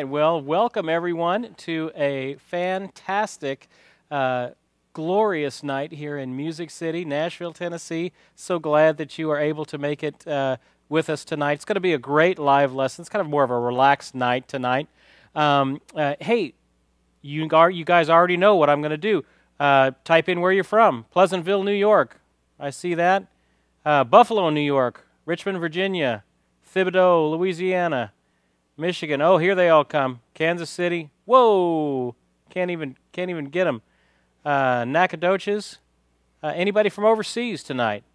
Well, welcome everyone to a fantastic, glorious night here in Music City, Nashville, Tennessee. So glad that you are able to make it with us tonight. It's going to be a great live lesson. It's kind of more of a relaxed night tonight. Hey, you guys already know what I'm going to do. Type in where you're from. Pleasantville, New York. I see that. Buffalo, New York. Richmond, Virginia. Thibodaux, Louisiana. Michigan. Oh, here they all come. Kansas City. Whoa! Can't even get them. Nacogdoches. Anybody from overseas tonight?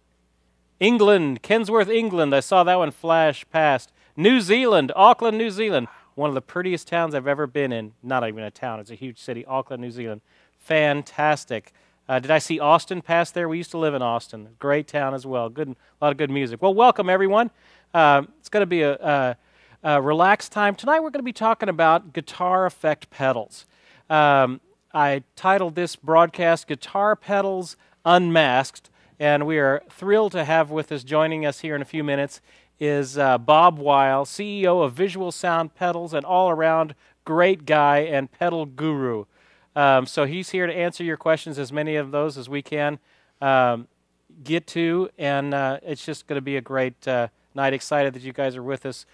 England. Kensworth, England. I saw that one flash past. New Zealand. Auckland, New Zealand. One of the prettiest towns I've ever been in. Not even a town. It's a huge city. Auckland, New Zealand. Fantastic. Did I see Austin pass there? We used to live in Austin. Great town as well. Good, a lot of good music. Well, welcome everyone. It's going to be a relaxed time. Tonight we're going to be talking about guitar effect pedals. I titled this broadcast Guitar Pedals Unmasked, and we are thrilled to have with us, joining us here in a few minutes, is Bob Weil, CEO of Visual Sound Pedals, an all-around great guy and pedal guru. So he's here to answer your questions, as many of those as we can get to, and it's just going to be a great night. Excited that you guys are with us.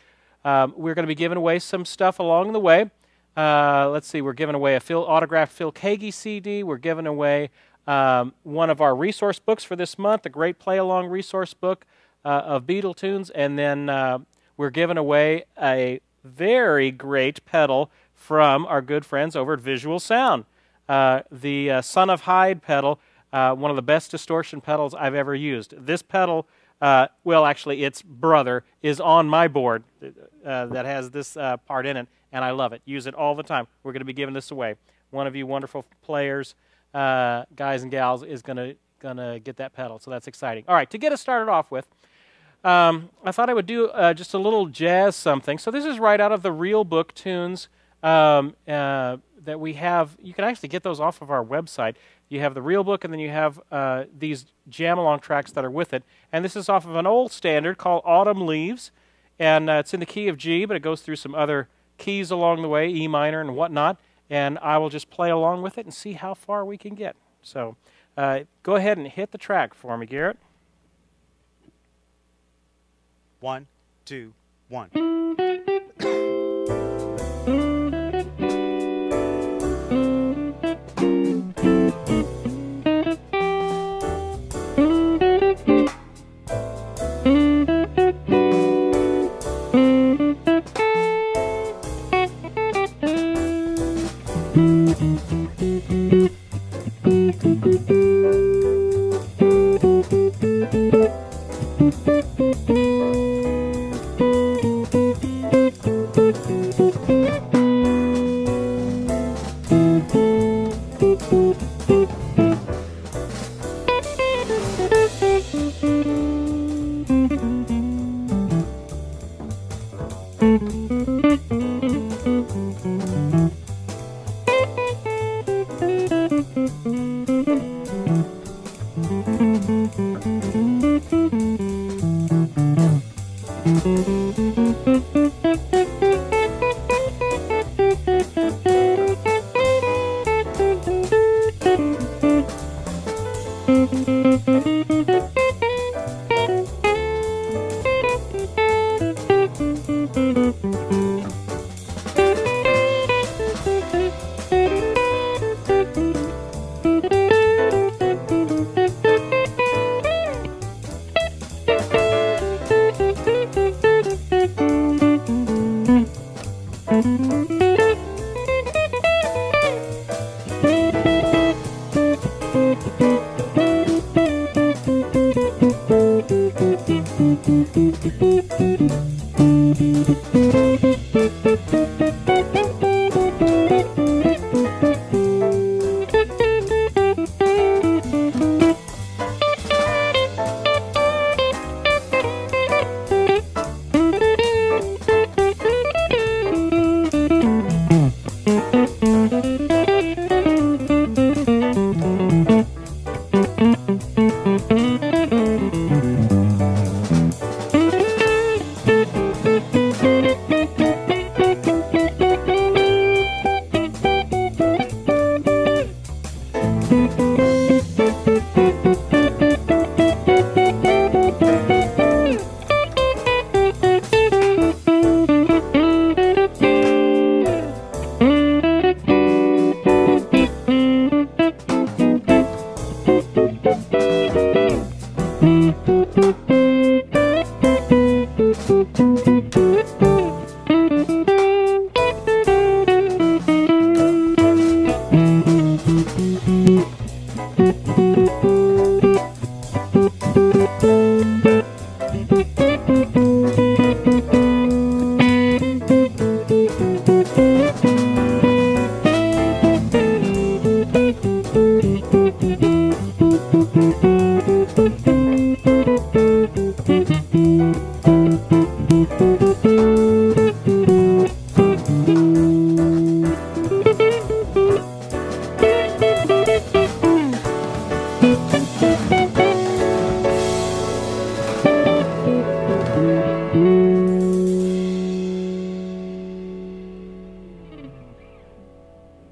We're going to be giving away some stuff along the way. Let's see, we're giving away a autographed Phil Keaggy CD. We're giving away one of our resource books for this month, a great play-along resource book of Beatle tunes. And then we're giving away a very great pedal from our good friends over at Visual Sound. The Son of Hyde pedal, one of the best distortion pedals I've ever used. This pedal, well, actually, its brother is on my board that has this part in it, and I love it. Use it all the time. We're going to be giving this away. One of you wonderful players, guys and gals, is going to get that pedal, so that's exciting. All right, to get us started off with, I thought I would do just a little jazz something. So this is right out of the Real Book tunes that we have. You can actually get those off of our website. You have the Real Book, and then you have these jam-along tracks that are with it. And this is off of an old standard called Autumn Leaves, and it's in the key of G, but it goes through some other keys along the way, E minor and whatnot, and I will just play along with it and see how far we can get. So go ahead and hit the track for me, Garrett. 1, 2, 1.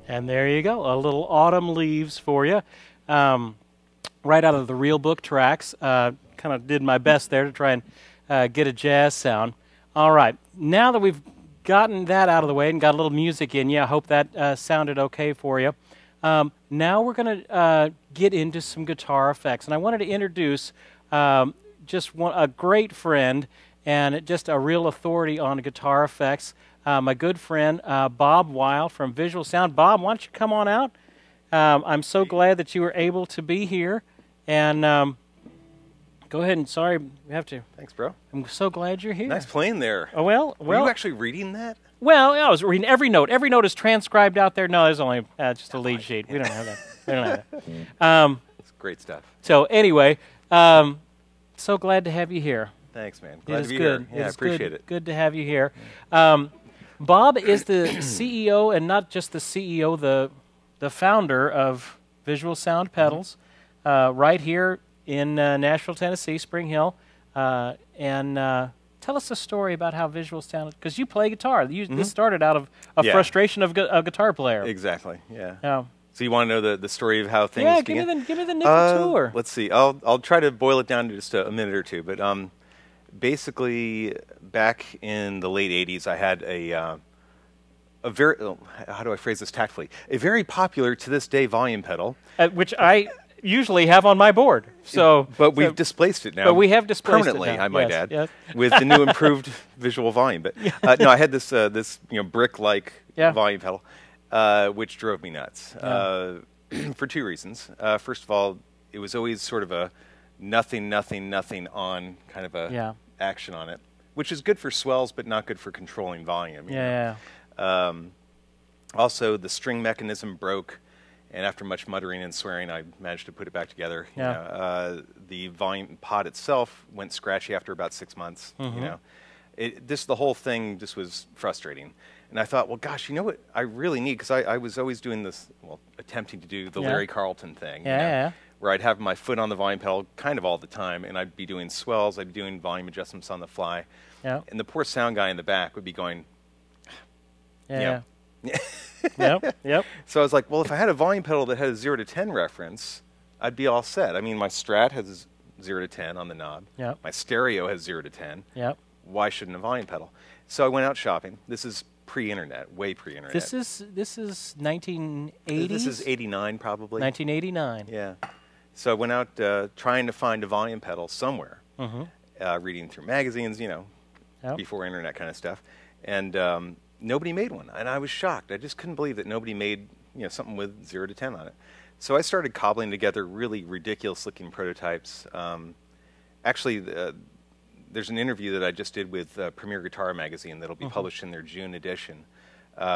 And there you go, a little autumn leaves for you. Right out of the Real Book tracks. Kind of did my best there to try and get a jazz sound. All right, now that we've gotten that out of the way and got a little music in you, I hope that sounded okay for you. Now we're going to get into some guitar effects. And I wanted to introduce just a great friend and just a real authority on guitar effects. My good friend, Bob Weil from Visual Sound. Bob, why don't you come on out? I'm so glad that you were able to be here. And go ahead and sorry, we have to. Thanks, bro. I'm so glad you're here. Nice playing there. Oh, well. Were you actually reading that? Well, I was reading every note. Every note is transcribed out there. No, there's only just a lead sheet. We don't have that. We don't have that. It's great stuff. So anyway, so glad to have you here. Thanks, man. Glad to be good. here. Yeah, I appreciate it. Good to have you here. Bob is the CEO, and not just the CEO, the founder of Visual Sound Pedals, right here in Nashville, Tennessee, Spring Hill. And tell us a story about how Visual Sound, because you play guitar. This started out of a frustration of a guitar player. Exactly. Yeah. So you want to know the story of how things began? Yeah, give me the nickel tour. Let's see. I'll try to boil it down to just a minute or two. But basically, back in the late '80s, I had a very how do I phrase this tactfully? A very popular to this day volume pedal, which I usually have on my board. But we've displaced it now. But we have displaced permanently, it now. I might add, yes. with the new improved visual volume. But no, I had this brick-like volume pedal, which drove me nuts for two reasons. First of all, it was always sort of a nothing on kind of a action on it, which is good for swells, but not good for controlling volume. You know? Also, the string mechanism broke. And after much muttering and swearing, I managed to put it back together. You know, the volume pod itself went scratchy after about 6 months. You know, the whole thing just was frustrating. And I thought, well, gosh, you know what I really need? Because I was always doing this, attempting to do the Larry Carlton thing. Where I'd have my foot on the volume pedal kind of all the time, and I'd be doing swells, I'd be doing volume adjustments on the fly. And the poor sound guy in the back would be going, Yep. So I was like, well, if I had a volume pedal that had a 0 to 10 reference, I'd be all set. I mean, my Strat has 0 to 10 on the knob. My stereo has 0 to 10. Why shouldn't a volume pedal? So I went out shopping. This is pre-internet, way pre-internet. This is 1980. This is 89 probably. 1989. Yeah. So I went out trying to find a volume pedal somewhere, reading through magazines, before internet kind of stuff, and nobody made one, and I was shocked. I just couldn't believe that nobody made something with 0 to 10 on it. So I started cobbling together really ridiculous-looking prototypes. Actually, there's an interview that I just did with Premier Guitar magazine that'll be published in their June edition,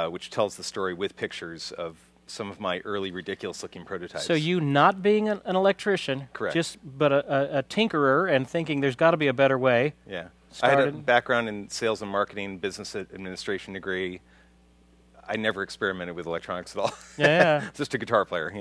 which tells the story with pictures of some of my early ridiculous-looking prototypes. So you not being an electrician, correct? But a tinkerer and thinking there's got to be a better way. Yeah. I had a background in sales and marketing, business administration degree. I never experimented with electronics at all. Just a guitar player,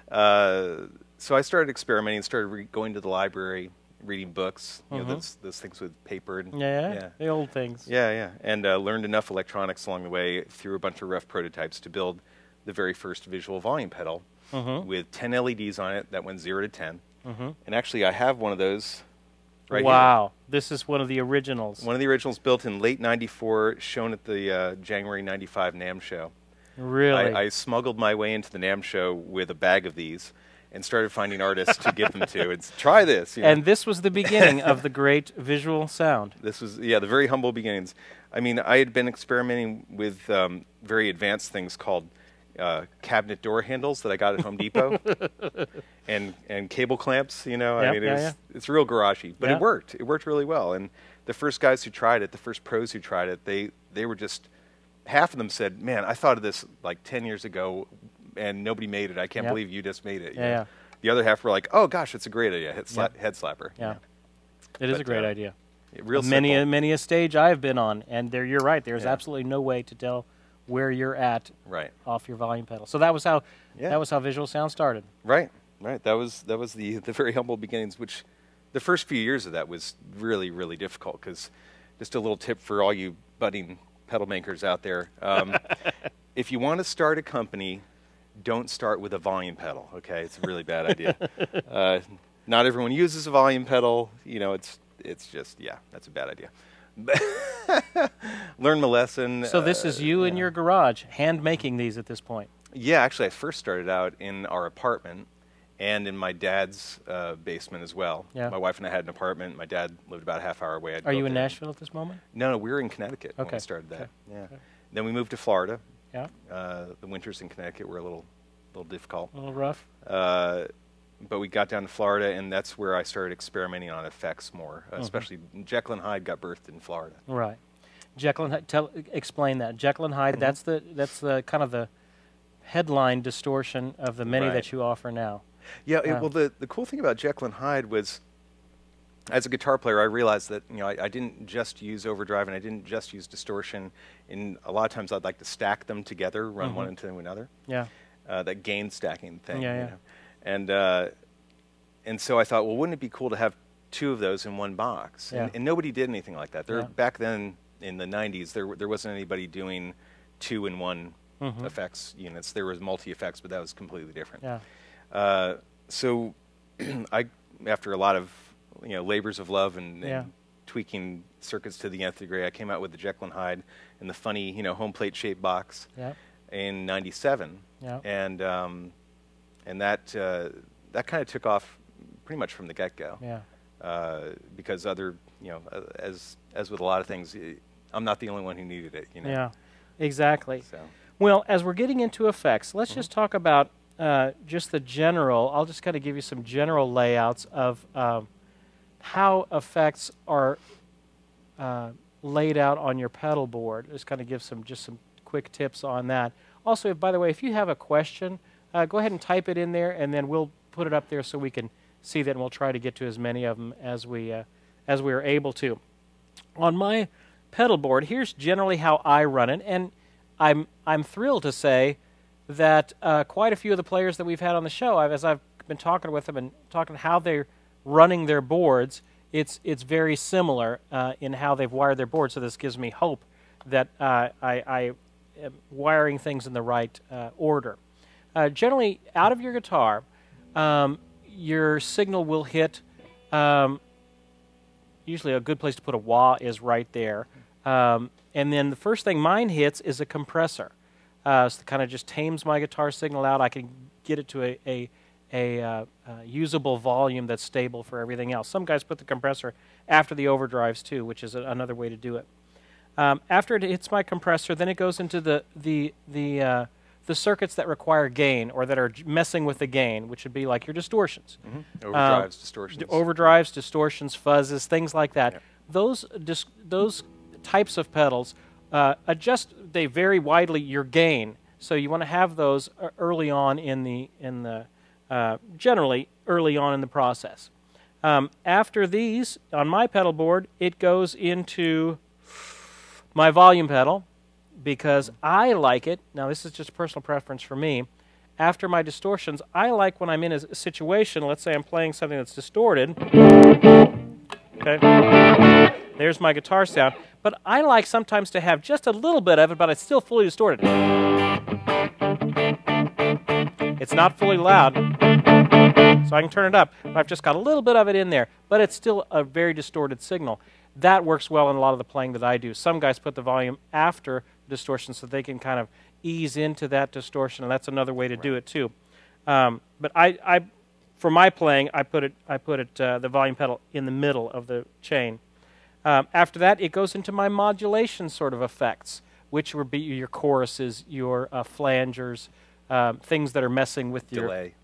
So I started experimenting, started going to the library, reading books, those things with paper. And, the old things. And learned enough electronics along the way, through a bunch of rough prototypes to build the very first visual volume pedal with 10 LEDs on it that went 0 to 10. And actually, I have one of those. Right wow, here. This is one of the originals. One of the originals built in late '94, shown at the January '95 NAMM show. Really? I smuggled my way into the NAMM show with a bag of these and started finding artists to give them to. It's try this. And this was the beginning of the great visual sound. This was, the very humble beginnings. I mean, I had been experimenting with very advanced things called cabinet door handles that I got at Home Depot, and cable clamps. It's real garagey, but it worked. It worked really well. And the first guys who tried it, the first pros who tried it, they were just, half of them said, "Man, I thought of this like 10 years ago, and nobody made it. I can't believe you just made it." The other half were like, "Oh gosh, it's a great idea. Head slapper." It is a great idea. Real many a stage I've been on, and you're right. There's absolutely no way to tell where you're at off your volume pedal. So that was how visual sound started. Right. That was the very humble beginnings. Which the first few years of that was really, really difficult. Because just a little tip for all you budding pedal makers out there: if you want to start a company, don't start with a volume pedal. Okay, it's a really bad idea. Not everyone uses a volume pedal. You know, it's just, yeah, that's a bad idea. Learn my lesson. So this is you in your garage, hand making these at this point. Yeah, actually, I first started out in our apartment and in my dad's basement as well. Yeah. My wife and I had an apartment. My dad lived about a half hour away. Are you in Nashville at this moment? No, we were in Connecticut when we started that. Yeah. Okay. Then we moved to Florida. Yeah. The winters in Connecticut were a little difficult. A little rough. But we got down to Florida, and that's where I started experimenting on effects more. Especially Jekyll and Hyde got birthed in Florida. Right. Jekyll and Hyde. Explain that. Jekyll and Hyde. That's the kind of the headline distortion of the many that you offer now. Yeah. Well, the cool thing about Jekyll and Hyde was, as a guitar player, I realized that I didn't just use overdrive and I didn't just use distortion. And a lot of times I'd like to stack them together, run one into another. Yeah. That gain stacking thing. Yeah. And so I thought, well, wouldn't it be cool to have two of those in one box? Yeah. And nobody did anything like that. Back then in the 90s, there wasn't anybody doing 2-in-1 effects units. There was multi-effects, but that was completely different. Yeah. So after a lot of labors of love and tweaking circuits to the nth degree, I came out with the Jekyll and Hyde in the funny home plate shaped box in '97. Yeah. And that kind of took off pretty much from the get-go. Yeah. Because as with a lot of things, I'm not the only one who needed it. Yeah. Exactly. So. Well, as we're getting into effects, let's just talk about just the general. I'll just kind of give you some general layouts of how effects are laid out on your pedal board. Just kind of give some quick tips on that. Also, by the way, if you have a question, go ahead and type it in there, and then we'll put it up there so we can see that, and we'll try to get to as many of them as we are able to. On my pedal board, here's generally how I run it, and I'm thrilled to say that quite a few of the players that we've had on the show, as I've been talking with them and talking how they're running their boards, it's very similar in how they've wired their boards. So this gives me hope that I am wiring things in the right order. Generally, out of your guitar, your signal will hit. Usually, a good place to put a wah is right there. And then the first thing mine hits is a compressor. So it kind of just tames my guitar signal out. I can get it to a usable volume that's stable for everything else. Some guys put the compressor after the overdrives too, which is another way to do it. After it hits my compressor, then it goes into the circuits that require gain or that are messing with the gain, which would be like your distortions. Overdrives, distortions. Overdrives, distortions, fuzzes, things like that. Yeah. Those types of pedals they vary widely your gain, so you want to have those early on generally early on in the process. After these, on my pedal board, it goes into my volume pedal because I like it. Now, this is just personal preference for me. After my distortions, I like when I'm in a situation, let's say I'm playing something that's distorted. Okay. There's my guitar sound. But I like sometimes to have just a little bit of it, but it's still fully distorted. It's not fully loud, so I can turn it up. But I've just got a little bit of it in there, but it's still a very distorted signal. That works well in a lot of the playing that I do. Some guys put the volume after distortion so they can kind of ease into that distortion, and that's another way to do it too. But for my playing, I put the volume pedal in the middle of the chain. After that, it goes into my modulation sort of effects, which would be your choruses, your flangers, things that are messing with your delay.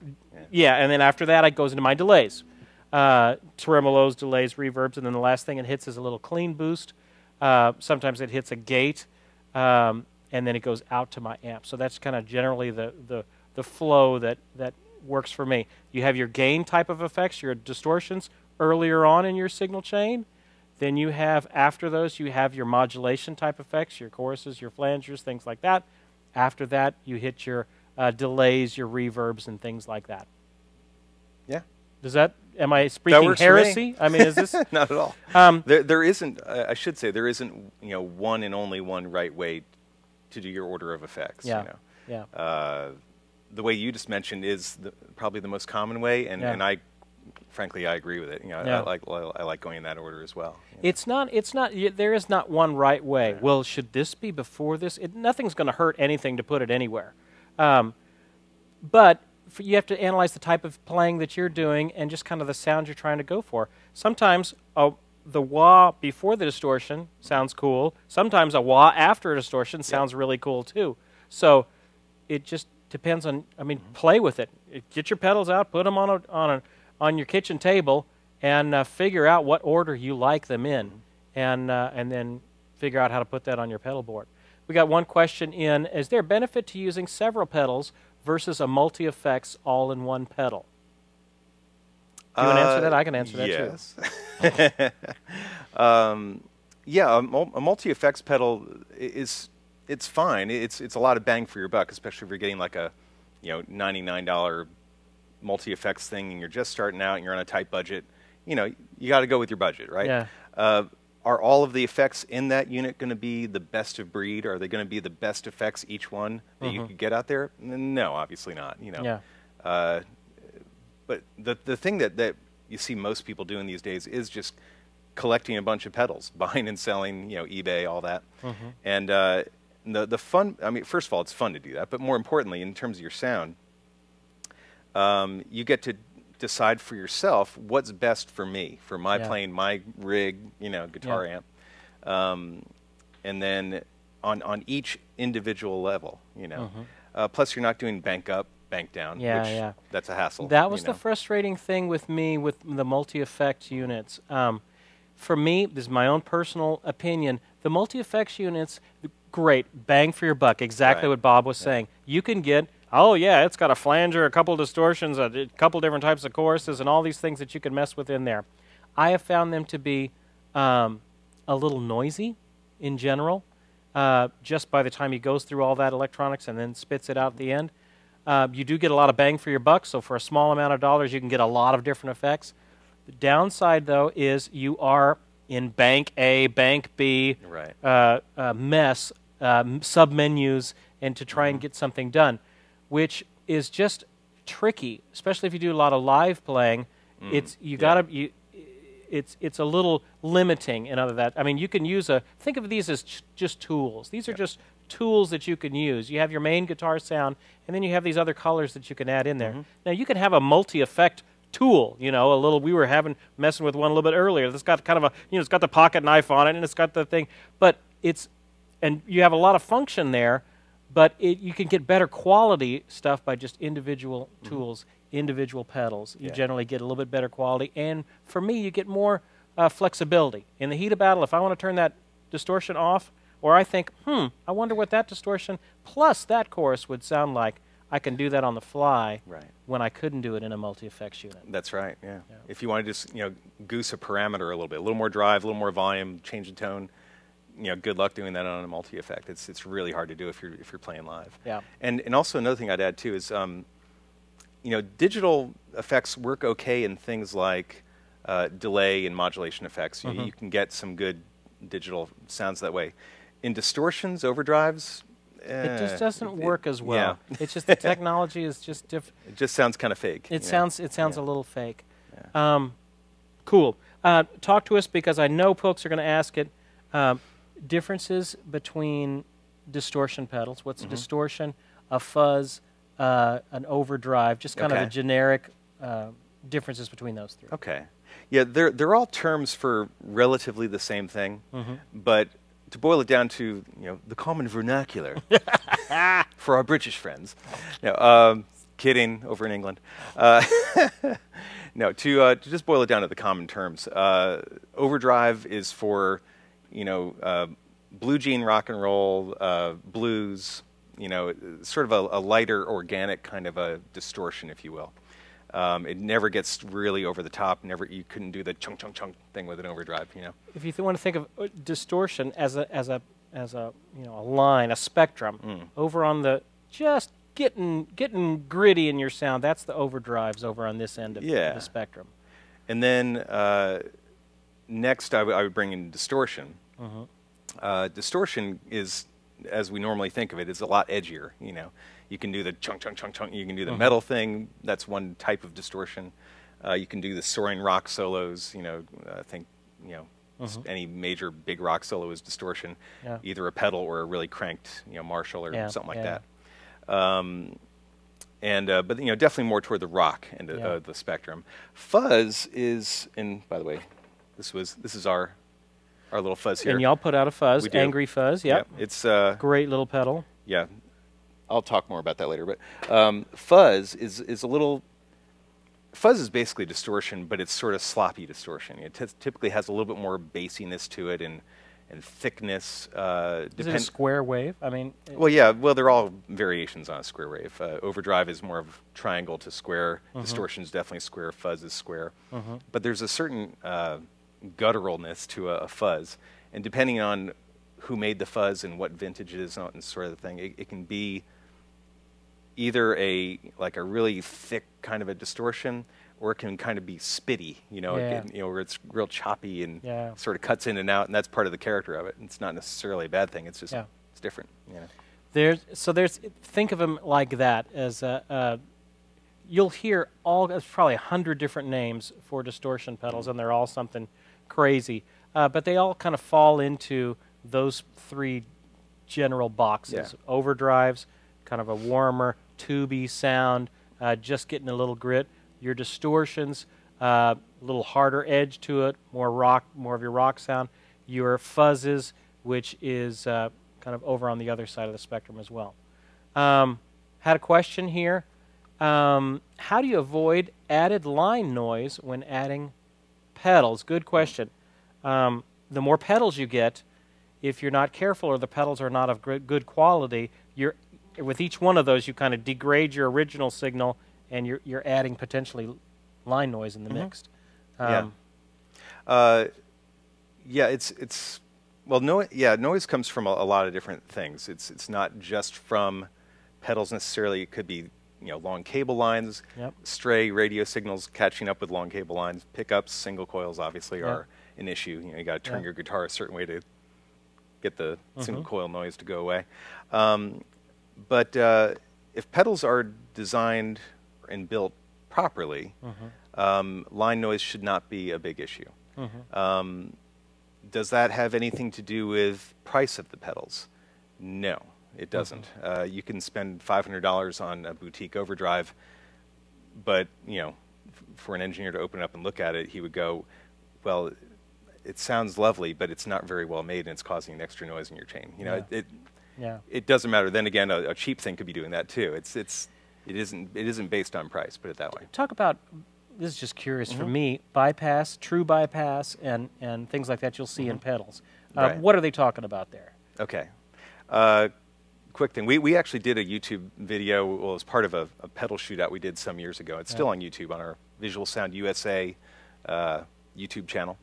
Yeah, and then after that, it goes into my delays, tremolos, delays, reverbs, and then the last thing it hits is a little clean boost. Sometimes it hits a gate, and then it goes out to my amp. So that's kind of generally the flow that works for me. You have your gain type of effects, your distortions earlier on in your signal chain. Then you have, after those, you have your modulation type effects, your choruses, your flangers, things like that. After that, you hit your delays, your reverbs, and things like that. Yeah. Am I speaking heresy? I mean, is this? Not at all. There isn't, I should say, there isn't, one and only one right way to do your order of effects. Yeah. You know? Yeah. The way you just mentioned is probably the most common way, and I, frankly, I agree with it. You know, I like going in that order as well. You know? It's not. There is not one right way. Yeah. Well, should this be before this? Nothing's going to hurt anything to put it anywhere, but you have to analyze the type of playing that you're doing and just kind of the sound you're trying to go for. Sometimes the wah before the distortion sounds cool. Sometimes a wah after a distortion sounds really cool too. So it just depends on. I mean, play with it. Get your pedals out, put them on your kitchen table, and figure out what order you like them in, and then figure out how to put that on your pedal board. We got one question in: is there a benefit to using several pedals versus a multi-effects all-in-one pedal? Do you want to answer that? I can answer that too. Yeah, a multi-effects pedal it's fine. It's a lot of bang for your buck, especially if you're getting like a $99 multi-effects thing and you're just starting out and you're on a tight budget. You know, you got to go with your budget, right? Yeah. Are all of the effects in that unit going to be the best of breed? Are they going to be the best effects each one that you could get out there? No, obviously not. You know. Yeah. But the thing that you see most people doing these days is just collecting a bunch of pedals, buying and selling, eBay, all that. And the fun, I mean, first of all, it's fun to do that, but more importantly, in terms of your sound, you get to decide for yourself what's best for me, for my playing, my rig, guitar amp. And then on each individual level, plus you're not doing bank up, bank down, which that's a hassle. That was the frustrating thing with me with the multi-effect units. For me, this is my own personal opinion, the multi-effects units, great, bang for your buck, exactly what Bob was saying. You can get, it's got a flanger, a couple distortions, a couple different types of choruses, and all these things that you can mess with in there. I have found them to be a little noisy in general, just by the time he goes through all that electronics and then spits it out at the end. You do get a lot of bang for your buck, so for a small amount of dollars you can get a lot of different effects. The downside, though, is you are in bank A, bank B, mess, sub-menus, and to try and get something done, which is just tricky, especially if you do a lot of live playing. It's it's a little limiting in other that. I mean, you can use think of these as just tools. These are just tools that you can use. You have your main guitar sound, and then you have these other colors that you can add in there. Now, you can have a multi-effect tool, we were messing with one a little bit earlier. That's got kind of a, it's got the pocket knife on it, and it's got the thing, but and you have a lot of function there, but you can get better quality stuff by just individual tools, individual pedals. You generally get a little bit better quality, and for me, you get more flexibility. In the heat of battle, if I want to turn that distortion off, or I think, I wonder what that distortion plus that chorus would sound like, I can do that on the fly when I couldn't do it in a multi-effects unit. That's right, yeah. If you want to just, goose a parameter a little more drive, a little more volume, change the tone, good luck doing that on a multi-effect. It's really hard to do if you're playing live. Yeah. And also another thing I'd add too is, digital effects work okay in things like delay and modulation effects. You can get some good digital sounds that way. In distortions, overdrives, it just doesn't work as well. It's just the technology is just different. It just sounds kind of fake. It sounds a little fake. Cool. Talk to us, because I know folks are going to ask it. Differences between distortion pedals. What's a distortion, a fuzz, an overdrive? Just kind of the generic differences between those three. Okay. Yeah, they're all terms for relatively the same thing, but to boil it down to the common vernacular for our British friends. Kidding, over in England. No, to just boil it down to the common terms. Overdrive is for blue jean rock and roll, blues. Sort of a lighter, organic kind of a distortion, if you will. It never gets really over the top. You couldn't do the chunk chunk chunk thing with an overdrive. If you want to think of distortion as a line, a spectrum, over on the just getting gritty in your sound, that's the overdrives over on this end of the spectrum. And then next, I would bring in distortion. Distortion is as we normally think of it, is a lot edgier. You know, you can do the chunk, chunk, chunk, chunk. You can do the metal thing. That's one type of distortion. You can do the soaring rock solos. You know, I think, you know, any major big rock solo is distortion, either a pedal or a really cranked, you know, Marshall or something like that. But you know, definitely more toward the rock end of the spectrum. Fuzz is, and by the way, this is our little fuzz here. And y'all put out a fuzz, Angry Fuzz. Yep. It's great little pedal. Yeah, I'll talk more about that later. But fuzz is a little. Fuzz is basically distortion, but it's sort of sloppy distortion. It typically has a little bit more bassiness to it and thickness. Is it a square wave? I mean, well, yeah. Well, they're all variations on a square wave. Overdrive is more of triangle to square. Distortion is definitely square. Fuzz is square. But there's a certain gutturalness to a fuzz, and depending on who made the fuzz and what vintage it is and sort of the thing, it can be either like a really thick kind of a distortion, or it can kind of be spitty, you know, where it's real choppy and sort of cuts in and out, and that's part of the character of it. It's not necessarily a bad thing. It's just it's different. You know. There's think of them like that as you'll hear there's probably 100 different names for distortion pedals, and they're all something crazy, but they all kind of fall into those three general boxes: overdrives, kind of a warmer, tubey sound, just getting a little grit. Your distortions, a little harder edge to it, more of your rock sound. Your fuzzes, which is kind of over on the other side of the spectrum as well. Had a question here. How do you avoid added line noise when adding pedals? Good question. The more pedals you get, if you're not careful or the pedals are not of good quality, with each one of those, you kind of degrade your original signal, and you're adding potentially line noise in the mix. Noise comes from a lot of different things. It's not just from pedals necessarily. It could be, you know, long cable lines, stray radio signals catching up with long cable lines. Pickups, single coils obviously are an issue. You know, you got to turn your guitar a certain way to get the single coil noise to go away. But if pedals are designed and built properly, line noise should not be a big issue. Does that have anything to do with price of the pedals? No, it doesn't. You can spend $500 on a boutique overdrive, but you know, for an engineer to open it up and look at it, he would go, well, it sounds lovely, but it's not very well made, and it's causing an extra noise in your chain. You know, it doesn't matter. Then again, a cheap thing could be doing that too. It isn't based on price. Put it that way. Talk about, this is just curious for me, bypass, true bypass, and things like that you'll see in pedals. What are they talking about there? Okay. Quick thing. We actually did a YouTube video, well, as part of a pedal shootout we did some years ago. It's still on YouTube on our Visual Sound USA YouTube channel.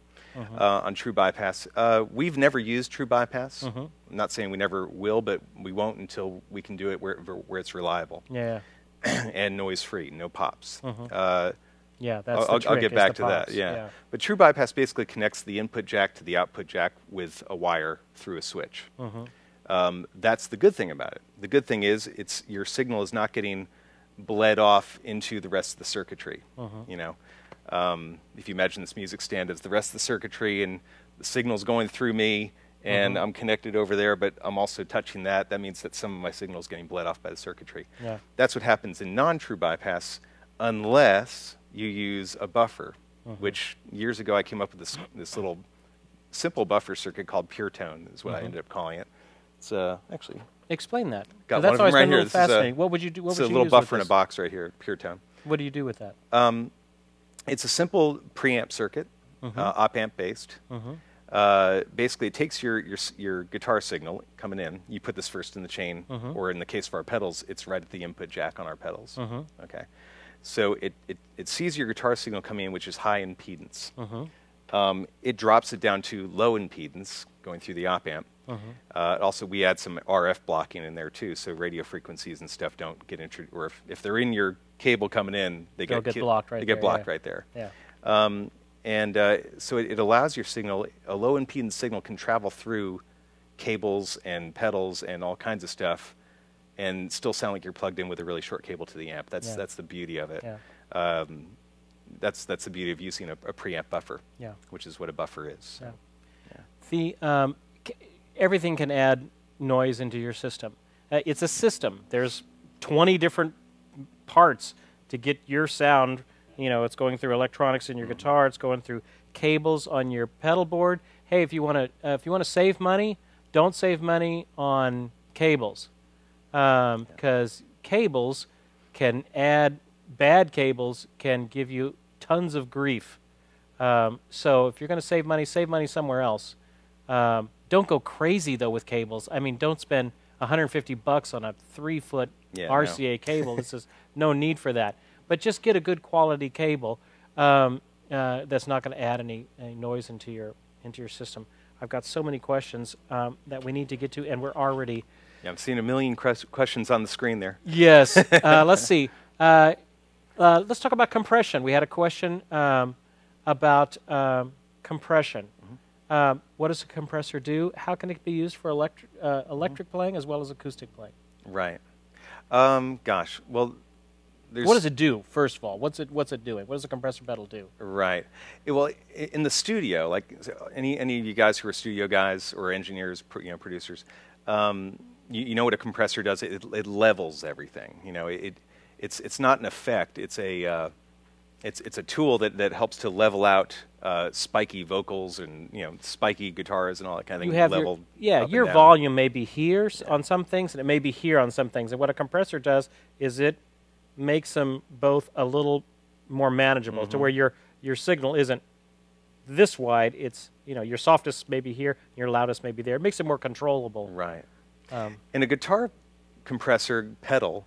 On true bypass. We've never used true bypass. I'm not saying we never will, but we won't until we can do it where it's reliable. And noise free, no pops. That's I'll get back to that. But true bypass basically connects the input jack to the output jack with a wire through a switch. That's the good thing about it. The good thing is your signal is not getting bled off into the rest of the circuitry. You know. If you imagine this music stand as the rest of the circuitry, and the signal's going through me, and I'm connected over there, but I'm also touching that, that means that some of my signal is getting bled off by the circuitry. That's what happens in non-true bypass, unless you use a buffer, which years ago I came up with this little simple buffer circuit called Truetone, is what I ended up calling it. It's actually... Explain that. Got one of them right here. Fascinating. What would you do? What would you use? It's a little buffer in a box right here, Truetone. What do you do with that? It's a simple preamp circuit, op-amp based. Basically, it takes your guitar signal coming in. You put this first in the chain, or in the case of our pedals, it's right at the input jack on our pedals. Okay, so it sees your guitar signal coming in, which is high impedance. It drops it down to low impedance going through the op-amp. Also, we add some RF blocking in there too, so radio frequencies and stuff don't get introduced. Or if they're in your cable coming in, they get blocked right there. They get blocked right there. So it allows your signal, a low impedance signal can travel through cables and pedals and all kinds of stuff, and still sound like you're plugged in with a really short cable to the amp. That's the beauty of it. Yeah. That's the beauty of using a preamp buffer. Yeah. Which is what a buffer is. So. Yeah. The everything can add noise into your system. It's a system. There's 20 different parts to get your sound. You know, it's going through electronics in your guitar. It's going through cables on your pedal board. Hey, if you want to save money, don't save money on cables, because cables can add bad cables can give you tons of grief. So if you're going to save money somewhere else. Don't go crazy though with cables. I mean, don't spend $150 on a 3-foot RCA cable. This is no need for that. But just get a good quality cable that's not going to add any noise into your system. I've got so many questions that we need to get to, and we're already. Yeah, I'm seeing a million questions on the screen there. Yes. Let's see. Let's talk about compression. We had a question about compression. What does a compressor do? How can it be used for electric playing as well as acoustic playing? Right. Gosh. Well, what does it do? First of all, what's it doing? What does a compressor pedal do? Right. Well, in the studio, like any of you guys who are studio guys or engineers, producers, you know what a compressor does. It levels everything. You know, it's not an effect. It's a tool that helps to level out spiky vocals and spiky guitars and all that kind of thing. You have your volume may be here on some things, and it may be here on some things. And what a compressor does is it makes them both a little more manageable, to where your signal isn't this wide. It's your softest may be here, your loudest may be there. It makes it more controllable. Right. And a guitar compressor pedal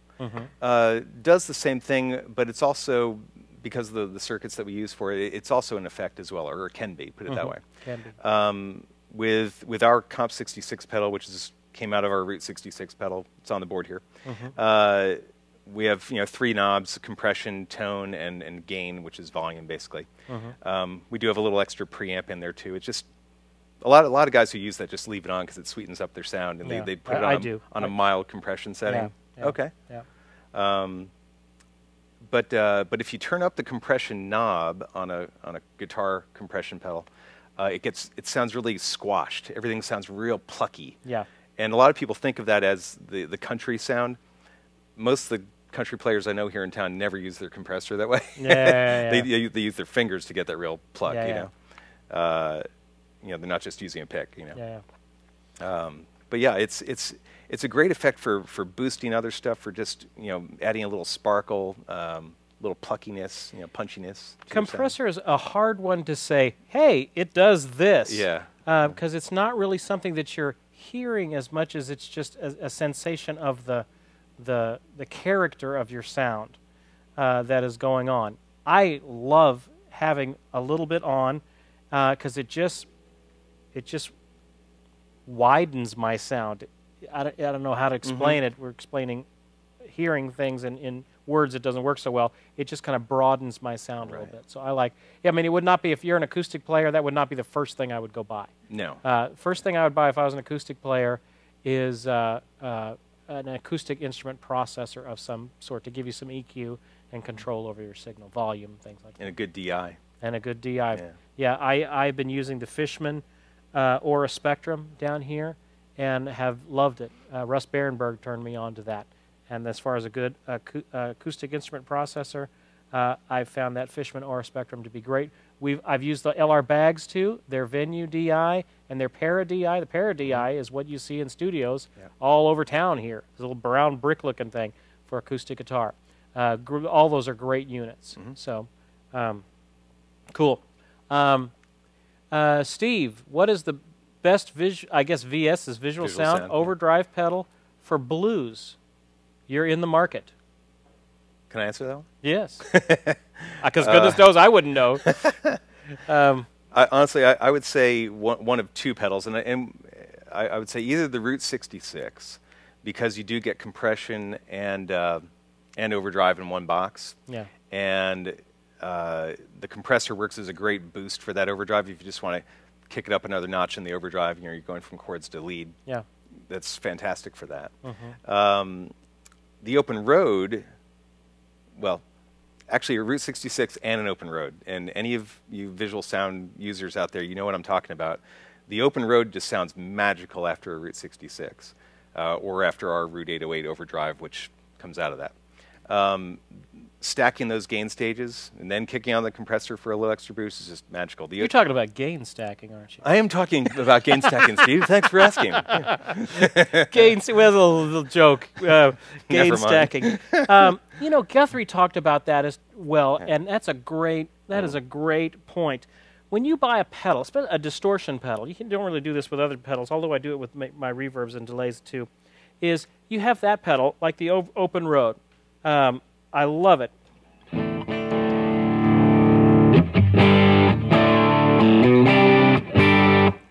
does the same thing, but it's also, because of the circuits that we use for it, it's also an effect as well, or it can be, put it that way. Can be. With our Comp 66 pedal, which came out of our Route 66 pedal, it's on the board here. We have 3 knobs: compression, tone, and gain, which is volume basically. We do have a little extra preamp in there too. It's just a lot of guys who use that just leave it on because it sweetens up their sound, and they put it on a mild compression setting. Yeah. Okay. Yeah. But if you turn up the compression knob on a guitar compression pedal, it sounds really squashed. Everything sounds real plucky. Yeah. And a lot of people think of that as the country sound. Most of the country players I know here in town never use their compressor that way. They use their fingers to get that real pluck. They're not just using a pick. But yeah, it's a great effect for boosting other stuff, for just adding a little sparkle, little pluckiness, punchiness. Compressor is a hard one to say, hey, it does this. Yeah. Because it's not really something that you're hearing as much as it's just a sensation of the character of your sound that is going on. I love having a little bit on because it just widens my sound. I don't know how to explain it. We're explaining hearing things in words. It doesn't work so well. It just kind of broadens my sound a little bit. So I like. Yeah, I mean, it would not be, if you're an acoustic player, that would not be the first thing I would go buy. No. First thing I would buy if I was an acoustic player is an acoustic instrument processor of some sort to give you some EQ and control over your signal, volume, things like that. And a good DI. And a good DI. Yeah, I've been using the Fishman Aura Spectrum down here and have loved it. Russ Barenberg turned me on to that. And as far as a good acoustic instrument processor, I've found that Fishman Aura Spectrum to be great. I've used the LR bags too, their Venue DI and their Para DI. The Para DI is what you see in studios all over town here. It's a little brown brick-looking thing for acoustic guitar. All those are great units. So, cool. Steve, what is the best I guess VS is visual sound overdrive pedal for blues? You're in the market. Can I answer that one? Yes. Because goodness knows I wouldn't know. Honestly, I would say one of 2 pedals, and I would say either the Route 66, because you do get compression and overdrive in one box. Yeah. And the compressor works as a great boost for that overdrive if you just want to kick it up another notch in the overdrive. You know, you're going from chords to lead. Yeah. That's fantastic for that. Mm-hmm. The open road, well, actually a Route 66 and an open road. And any of you visual sound users out there, you know what I'm talking about. The open road just sounds magical after a Route 66 or after our Route 808 overdrive, which comes out of that. Stacking those gain stages and then kicking on the compressor for a little extra boost is just magical. You're talking about gain stacking, aren't you? I am talking about gain stacking, Steve. Thanks for asking. Gain, well, a little joke. Gain stacking. You know, Guthrie talked about that as well, and that's a great. That is a great point. When you buy a pedal, a distortion pedal, you don't really do this with other pedals, although I do it with my reverbs and delays too. Is you have that pedal like the open road. I love it.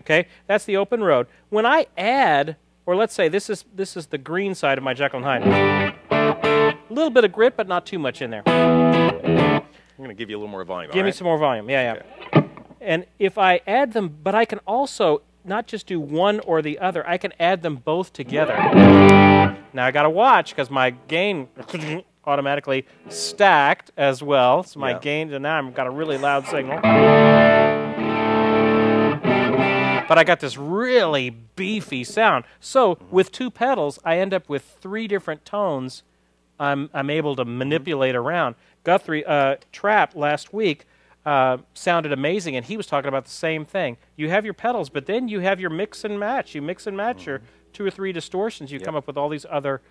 Okay, that's the open road. When I add, or let's say this is the green side of my Jekyll and Hyde. A little bit of grit, but not too much in there. I'm going to give you a little more volume. Give me some more volume. Yeah, yeah. Okay. And if I add them, but I can also not just do one or the other. I can add them both together. Now I got to watch because my gain automatically stacked as well. So my gain, and now I've got a really loud signal. But I got this really beefy sound. So with two pedals, I end up with 3 different tones I'm able to manipulate around. Guthrie Trapp last week sounded amazing, and he was talking about the same thing. You have your pedals, but then you have your mix and match. You mix and match your 2 or 3 distortions. You come up with all these other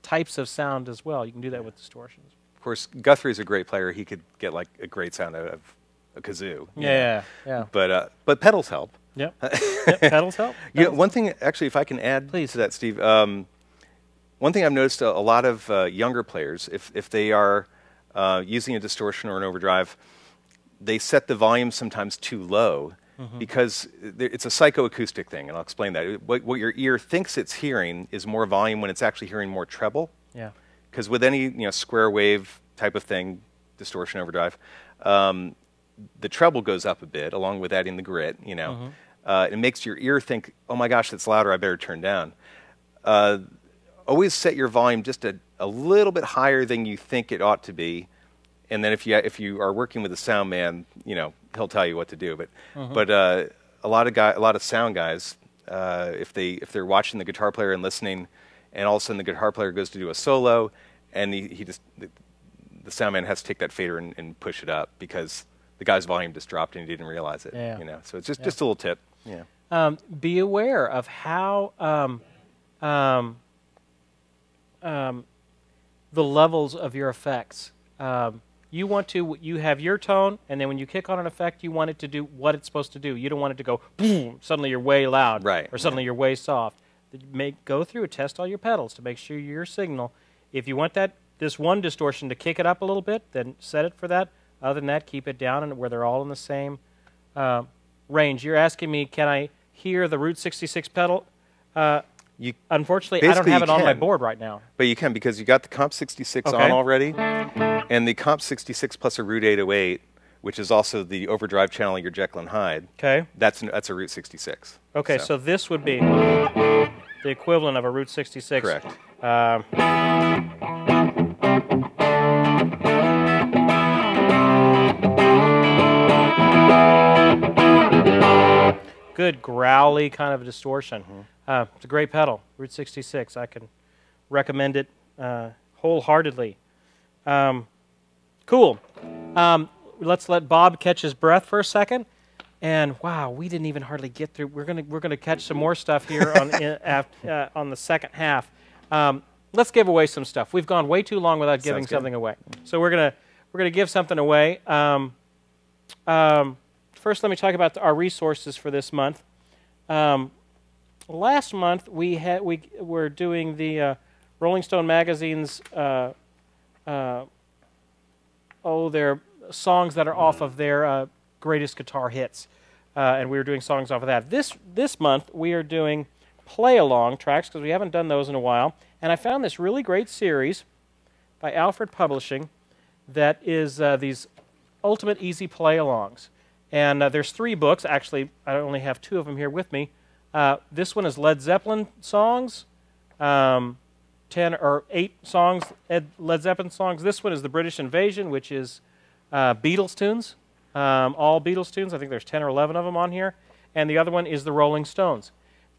types of sound as well. You can do that with distortions. Of course, Guthrie's a great player. He could get like a great sound out of a kazoo. Yeah. But pedals help. Yep. Pedals help. You know, one thing, actually, if I can add to that, Steve. One thing I've noticed a lot of younger players, if they are using a distortion or an overdrive, they set the volume sometimes too low because it's a psychoacoustic thing, and I'll explain that. What your ear thinks it's hearing is more volume when it's actually hearing more treble. Yeah. Because with any square wave type of thing, distortion, overdrive, the treble goes up a bit along with adding the grit. It makes your ear think, oh my gosh, that's louder. I better turn down. Always set your volume just a little bit higher than you think it ought to be, and then if you are working with a sound man, he'll tell you what to do. But a lot of sound guys, if they're watching the guitar player and listening, and all of a sudden the guitar player goes to do a solo, and the sound man has to take that fader and push it up because the guy's volume just dropped and he didn't realize it. So it's just a little tip. Be aware of how the levels of your effects. You have your tone, and then when you kick on an effect, you want it to do what it's supposed to do. You don't want it to go boom, suddenly you're way loud, or suddenly you're way soft. Go through and test all your pedals to make sure your signal. If you want this one distortion to kick it up a little bit, then set it for that. Other than that, keep it down and where they're all in the same range. You're asking me, can I hear the Route 66 pedal? Unfortunately, I don't have it on my board right now. But you can, because you got the Comp 66 on already, and the Comp 66 plus a Route 808, which is also the overdrive channel of your Jekyll and Hyde. Okay. That's a Route 66. Okay, so this would be the equivalent of a Route 66. Correct. Good growly kind of a distortion. It's a great pedal, Route 66. I can recommend it wholeheartedly. Cool. Let's let Bob catch his breath for a second. And wow, we didn't even hardly get through. We're gonna catch some more stuff here on the second half. Let's give away some stuff. We've gone way too long without giving something away. So we're gonna give something away. First, let me talk about our resources for this month. Last month we were doing the Rolling Stone magazine's their songs that are off of their greatest guitar hits, and we were doing songs off of that. This month we are doing play-along tracks because we haven't done those in a while, and I found this really great series by Alfred Publishing that is these Ultimate Easy Play-alongs. And there's 3 books. Actually, I only have 2 of them here with me. This one is Led Zeppelin songs, 10 or 8 songs, Led Zeppelin songs. This one is The British Invasion, which is Beatles tunes, all Beatles tunes. I think there's 10 or 11 of them on here. And the other one is The Rolling Stones.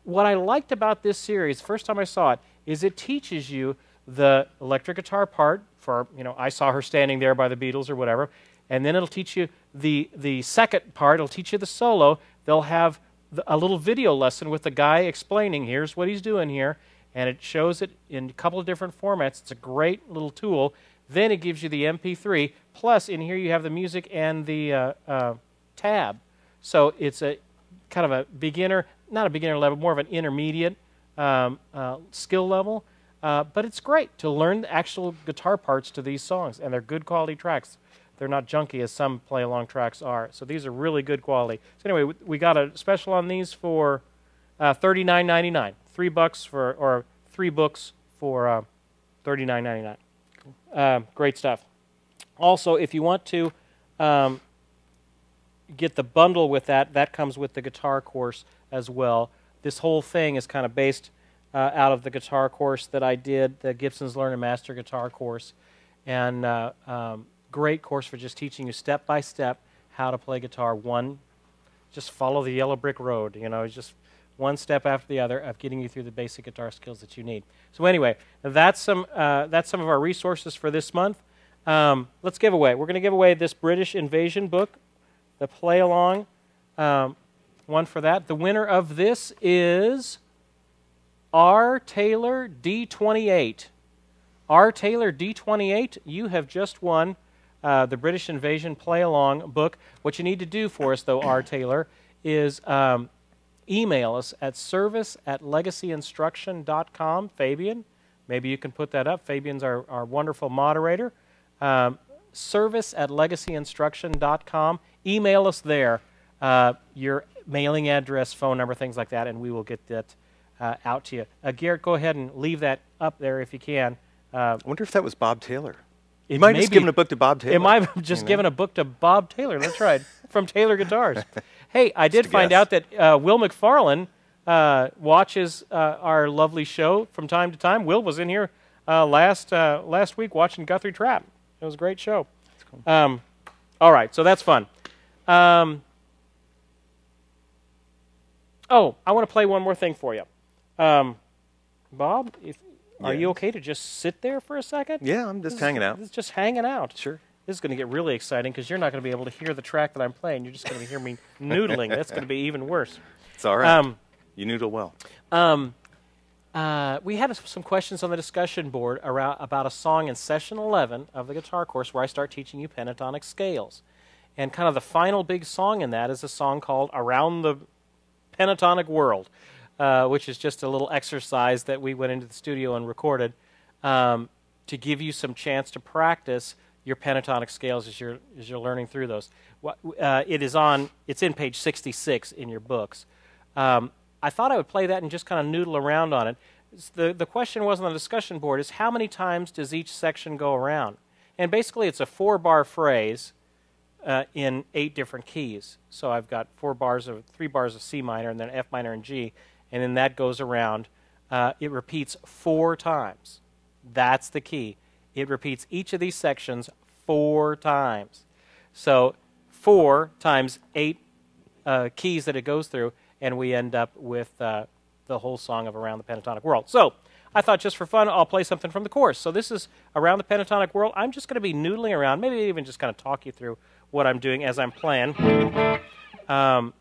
What I liked about this series, first time I saw it, is it teaches you the electric guitar part for, I saw her standing there by the Beatles or whatever, and then it'll teach you the second part. It'll teach you the solo. They'll have a little video lesson with the guy explaining, here's what he's doing here, and it shows it in a couple of different formats. It's a great little tool. Then it gives you the MP3, plus in here you have the music and the tab. So it's a kind of a beginner, not a beginner level, more of an intermediate skill level. But it's great to learn the actual guitar parts to these songs, and they're good quality tracks. They're not junky as some play-along tracks are. So these are really good quality. So anyway, we got a special on these for $39.99. $3 for, or 3 books for $39.99. Great stuff. Also, if you want to get the bundle with that, that comes with the guitar course as well. This whole thing is kind of based out of the guitar course that I did, the Gibson's Learn and Master guitar course. And great course for just teaching you step by step how to play guitar. Just follow the yellow brick road, just one step after the other of getting you through the basic guitar skills that you need. So anyway, that's some of our resources for this month. Let's give away. We're going to give away this British Invasion book, the play along one for that. The winner of this is R. Taylor D28. R. Taylor D28, you have just won the British Invasion Play Along book. What you need to do for us, though, R. Taylor, is email us at service@legacyinstruction.com. Fabian, maybe you can put that up. Fabian's our wonderful moderator. Service@legacyinstruction.com. Email us there, your mailing address, phone number, things like that, and we will get that out to you. Garrett, go ahead and leave that up there if you can. I wonder if that was Bob Taylor. You might have just given a book to Bob Taylor. It might have just given a book to Bob Taylor. That's right, from Taylor Guitars. Hey, I did find out that Will McFarlane watches our lovely show from time to time. Will was in here last week watching Guthrie Trap. It was a great show. That's cool. All right, so that's fun. Oh, I want to play one more thing for you. Bob, are you okay to just sit there for a second? Yeah, I'm just hanging out. Just hanging out. Sure. This is going to get really exciting because you're not going to be able to hear the track that I'm playing. You're just going to hear me noodling. That's going to be even worse. It's all right. You noodle well. We had some questions on the discussion board about a song in session 11 of the guitar course where I start teaching you pentatonic scales. And kind of the final big song in that is a song called Around the Pentatonic World, which is just a little exercise that we went into the studio and recorded to give you some chance to practice your pentatonic scales as you're learning through those. It's in page 66 in your books. I thought I would play that and just kind of noodle around on it. The question was on the discussion board is how many times does each section go around? And basically it's a 4-bar phrase in 8 different keys. So I've got 3 bars of C minor and then F minor and G, and then that goes around. It repeats 4 times. That's the key. It repeats each of these sections 4 times. So 4 times 8 keys that it goes through, and we end up with the whole song of Around the Pentatonic World. So I thought just for fun, I'll play something from the course. So this is Around the Pentatonic World. I'm just going to be noodling around, maybe even just kind of talk you through what I'm doing as I'm playing. And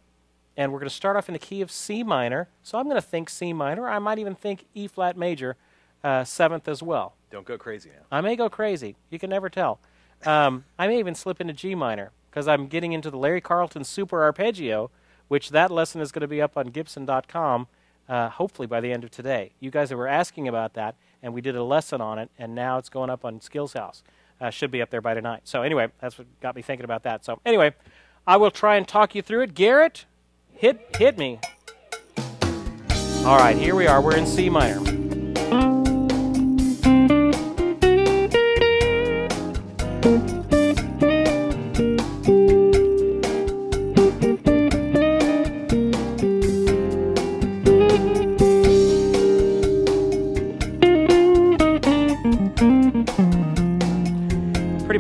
we're going to start off in the key of C minor. So I'm going to think C minor. I might even think E flat major, 7th as well. Don't go crazy now. I may go crazy. You can never tell. I may even slip into G minor because I'm getting into the Larry Carlton Super Arpeggio, which that lesson is going to be up on Gibson.com hopefully by the end of today. You guys were asking about that, and we did a lesson on it, and now it's going up on Skills House. Should be up there by tonight. So anyway, that's what got me thinking about that. So anyway, I will try and talk you through it. Garrett, hit me. All right, here we are. We're in C minor.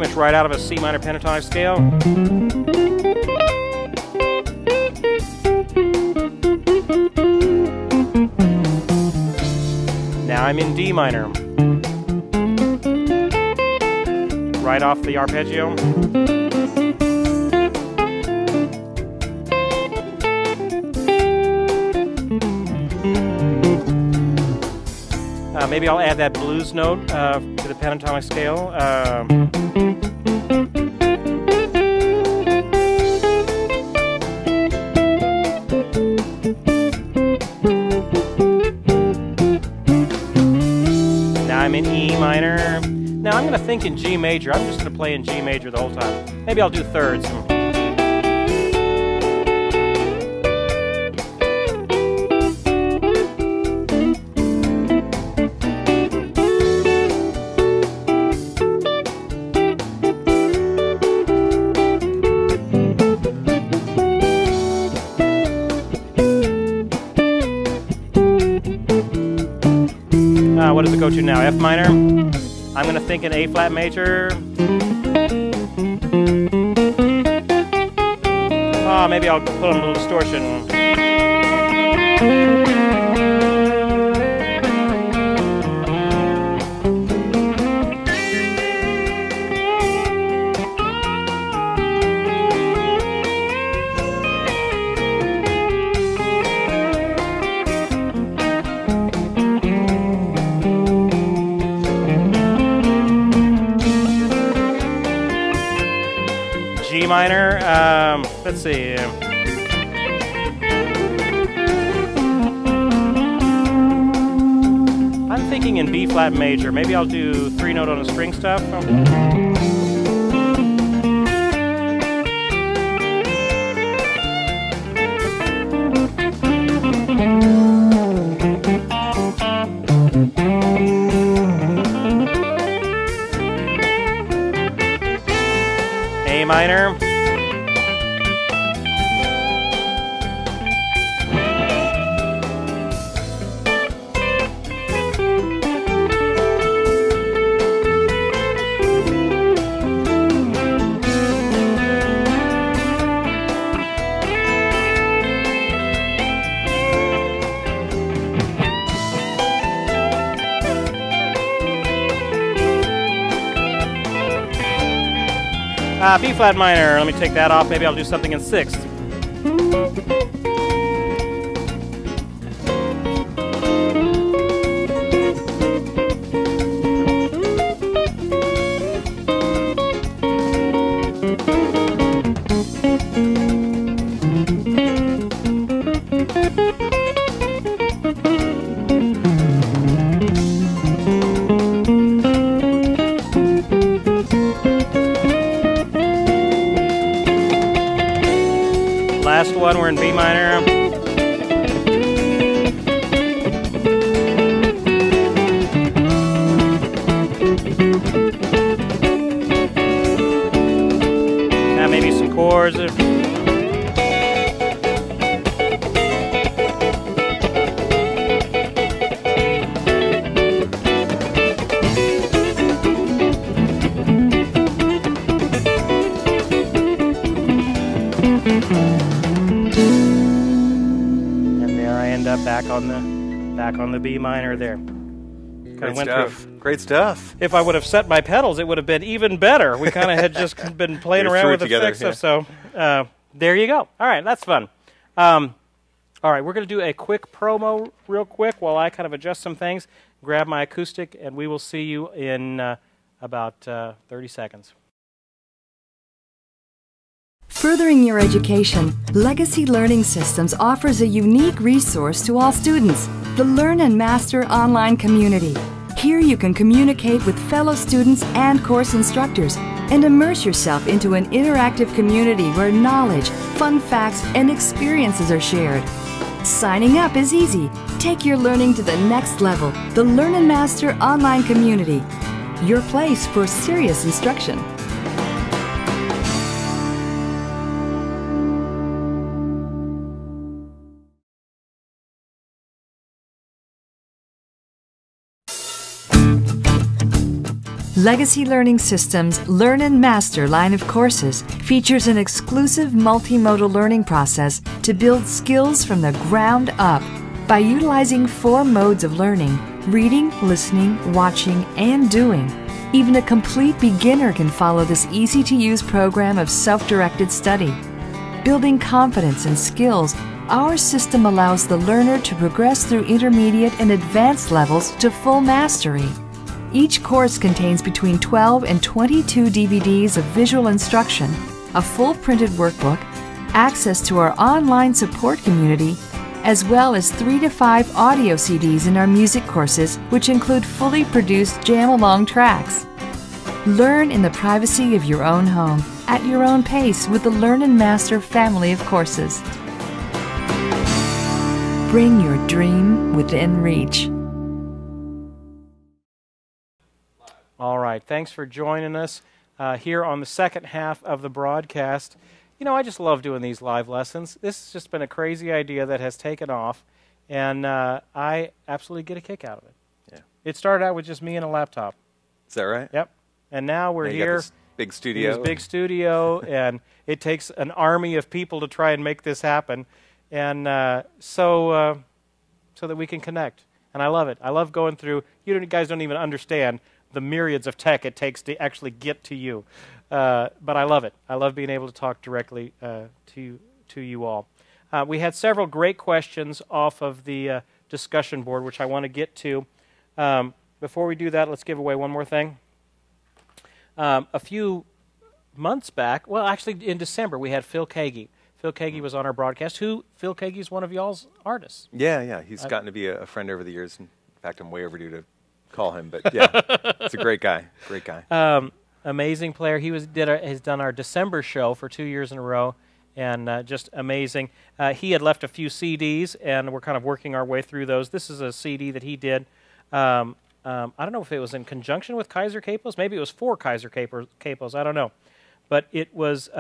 pretty much right out of a C minor pentatonic scale. Now I'm in D minor. Right off the arpeggio. Maybe I'll add that blues note to the pentatonic scale. Now I'm in E minor. Now I'm going to think in G major. I'm just going to play in G major the whole time. Maybe I'll do thirds. What does it go to now? F minor. I'm going to think in A flat major. Oh, maybe I'll put on a little distortion. G minor, let's see. I'm thinking in B flat major. Maybe I'll do 3-note on the string stuff. A minor. B flat minor, let me take that off. Maybe I'll do something in sixth. Last one, we're in B minor. Now maybe some chords. Back on the B minor there. Great stuff. Great stuff. If I would have set my pedals, it would have been even better. We kind of had just been playing around with the effects stuff. So there you go. All right, that's fun. All right, we're going to do a quick promo real quick while I kind of adjust some things, grab my acoustic, and we will see you in about 30 seconds. Furthering your education, Legacy Learning Systems offers a unique resource to all students, the Learn and Master online community. Here you can communicate with fellow students and course instructors and immerse yourself into an interactive community where knowledge, fun facts, and experiences are shared. Signing up is easy. Take your learning to the next level. The Learn and Master online community, your place for serious instruction. Legacy Learning Systems' Learn and Master line of courses features an exclusive multimodal learning process to build skills from the ground up. By utilizing 4 modes of learning, reading, listening, watching, and doing, even a complete beginner can follow this easy-to-use program of self-directed study. Building confidence and skills, our system allows the learner to progress through intermediate and advanced levels to full mastery. Each course contains between 12 and 22 DVDs of visual instruction, a full printed workbook, access to our online support community, as well as 3 to 5 audio CDs in our music courses, which include fully produced jam-along tracks. Learn in the privacy of your own home, at your own pace with the Learn and Master family of courses. Bring your dream within reach. All right, thanks for joining us here on the second half of the broadcast. You know, I just love doing these live lessons. This has just been a crazy idea that has taken off, and I absolutely get a kick out of it. Yeah. It started out with just me and a laptop. Is that right? Yep. And now we're now here. This big studio. This big studio, and it takes an army of people to try and make this happen, and so that we can connect. And I love it. I love going through. You guys don't even understand the myriads of tech it takes to actually get to you. But I love it. I love being able to talk directly to you all. We had several great questions off of the discussion board, which I want to get to. Before we do that, let's give away one more thing. A few months back, well, actually in December, we had Phil Kagi. Phil Kagi was on our broadcast. Phil Kagi is one of y'all's artists. Yeah. He's gotten to be a friend over the years. In fact, I'm way overdue to call him, but yeah, it's a great guy. Great guy. Amazing player. He has done our December show for 2 years in a row, and just amazing. He had left a few CDs, and we're kind of working our way through those. This is a CD that he did. I don't know if it was in conjunction with Kaiser Capos. Maybe it was for Kaiser Capos. I don't know. But it was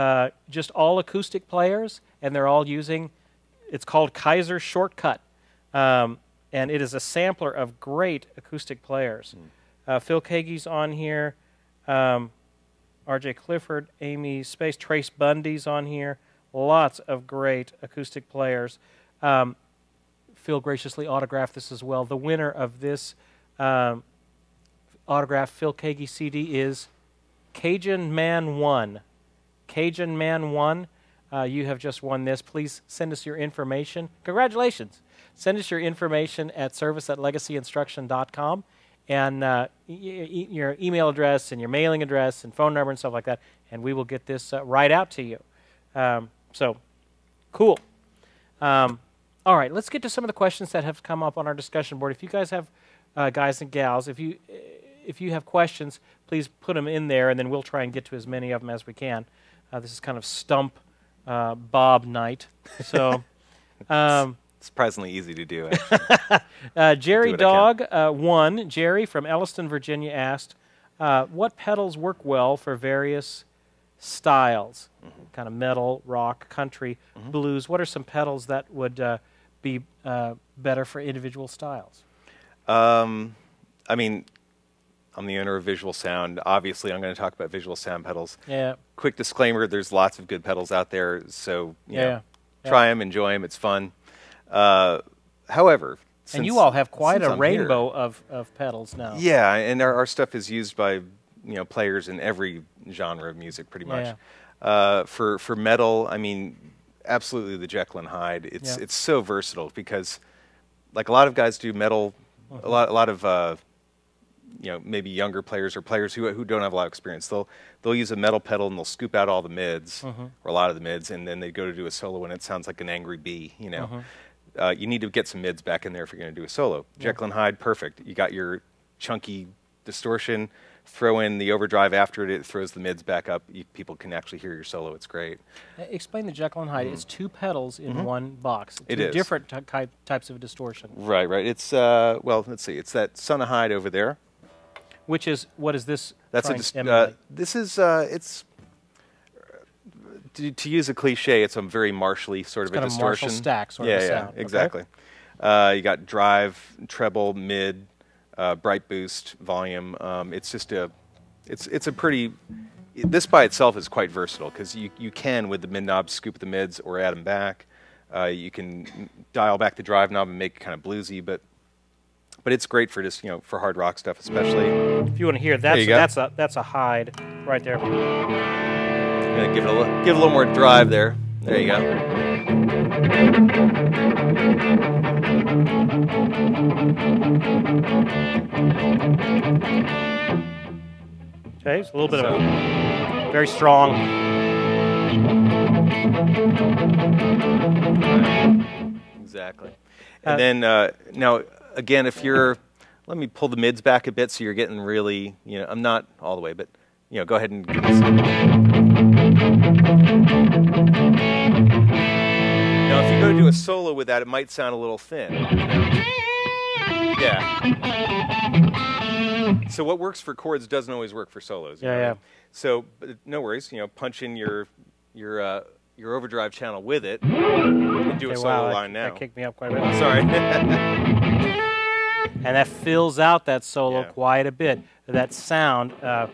just all acoustic players, and they're all using, it's called Kaiser Shortcut. And it is a sampler of great acoustic players. Phil Kagi's on here. R.J. Clifford, Amy Space, Trace Bundy's on here. Lots of great acoustic players. Phil graciously autographed this as well. The winner of this autographed Phil Kagi CD is Cajun Man 1. Cajun Man 1, you have just won this. Please send us your information. Congratulations. Send us your information at service@legacyinstruction.com and your email address and your mailing address and phone number and stuff like that, and we will get this right out to you. So, cool. All right, let's get to some of the questions that have come up on our discussion board. If you guys have, guys and gals, if you have questions, please put them in there, and then we'll try and get to as many of them as we can. This is kind of stump Bob night. So, surprisingly easy to do, actually. Jerry Dog 1, Jerry from Elliston, Virginia asked, what pedals work well for various styles? Kind of metal, rock, country, blues. What are some pedals that would be better for individual styles? I mean, I'm the owner of Visual Sound. Obviously, I'm going to talk about Visual Sound pedals. Yeah. Quick disclaimer, there's lots of good pedals out there, so you know, try them, enjoy them, it's fun. However, and you all have quite a rainbow of pedals now. Yeah, and our stuff is used by players in every genre of music, pretty much. Yeah. For metal, I mean, absolutely the Jekyll and Hyde. It's so versatile because, like a lot of guys do metal, a lot of maybe younger players or players who don't have a lot of experience. They'll use a metal pedal and they'll scoop out all the mids or a lot of the mids, and then they go to do a solo and it sounds like an angry bee. You need to get some mids back in there if you're going to do a solo. Jekyll and Hyde, perfect. You got your chunky distortion, throw in the overdrive after it, it throws the mids back up. People can actually hear your solo. It's great. Explain the Jekyll and Hyde. It's 2 pedals in one box. It is. Different types of distortion. Right. It's, well, let's see. It's that Son of Hyde over there. Which is, what is this? That's this is, it's, to use a cliche, it's a very Marshall-y sort of a distortion. Marshall stack sort of sound. Yeah, exactly. You got drive, treble, mid, bright boost, volume. It's just a it's a pretty. This by itself is quite versatile because you can with the mid knob scoop the mids or add them back. You can dial back the drive knob and make it kind of bluesy, but it's great for just for hard rock stuff, especially. If you want to hear that's a hide right there. I'm gonna give it a little more drive there. There you go. Okay, so a little bit of a very strong. Exactly. And then now again, if you're, let me pull the mids back a bit so you're getting really, I'm not all the way, but go ahead and give this. Now, if you go to do a solo with that, it might sound a little thin. Yeah. So what works for chords doesn't always work for solos. Yeah. So no worries. Punch in your overdrive channel with it and do a solo line now. That kicked me up quite a bit. Sorry. And that fills out that solo quite a bit. That sound. And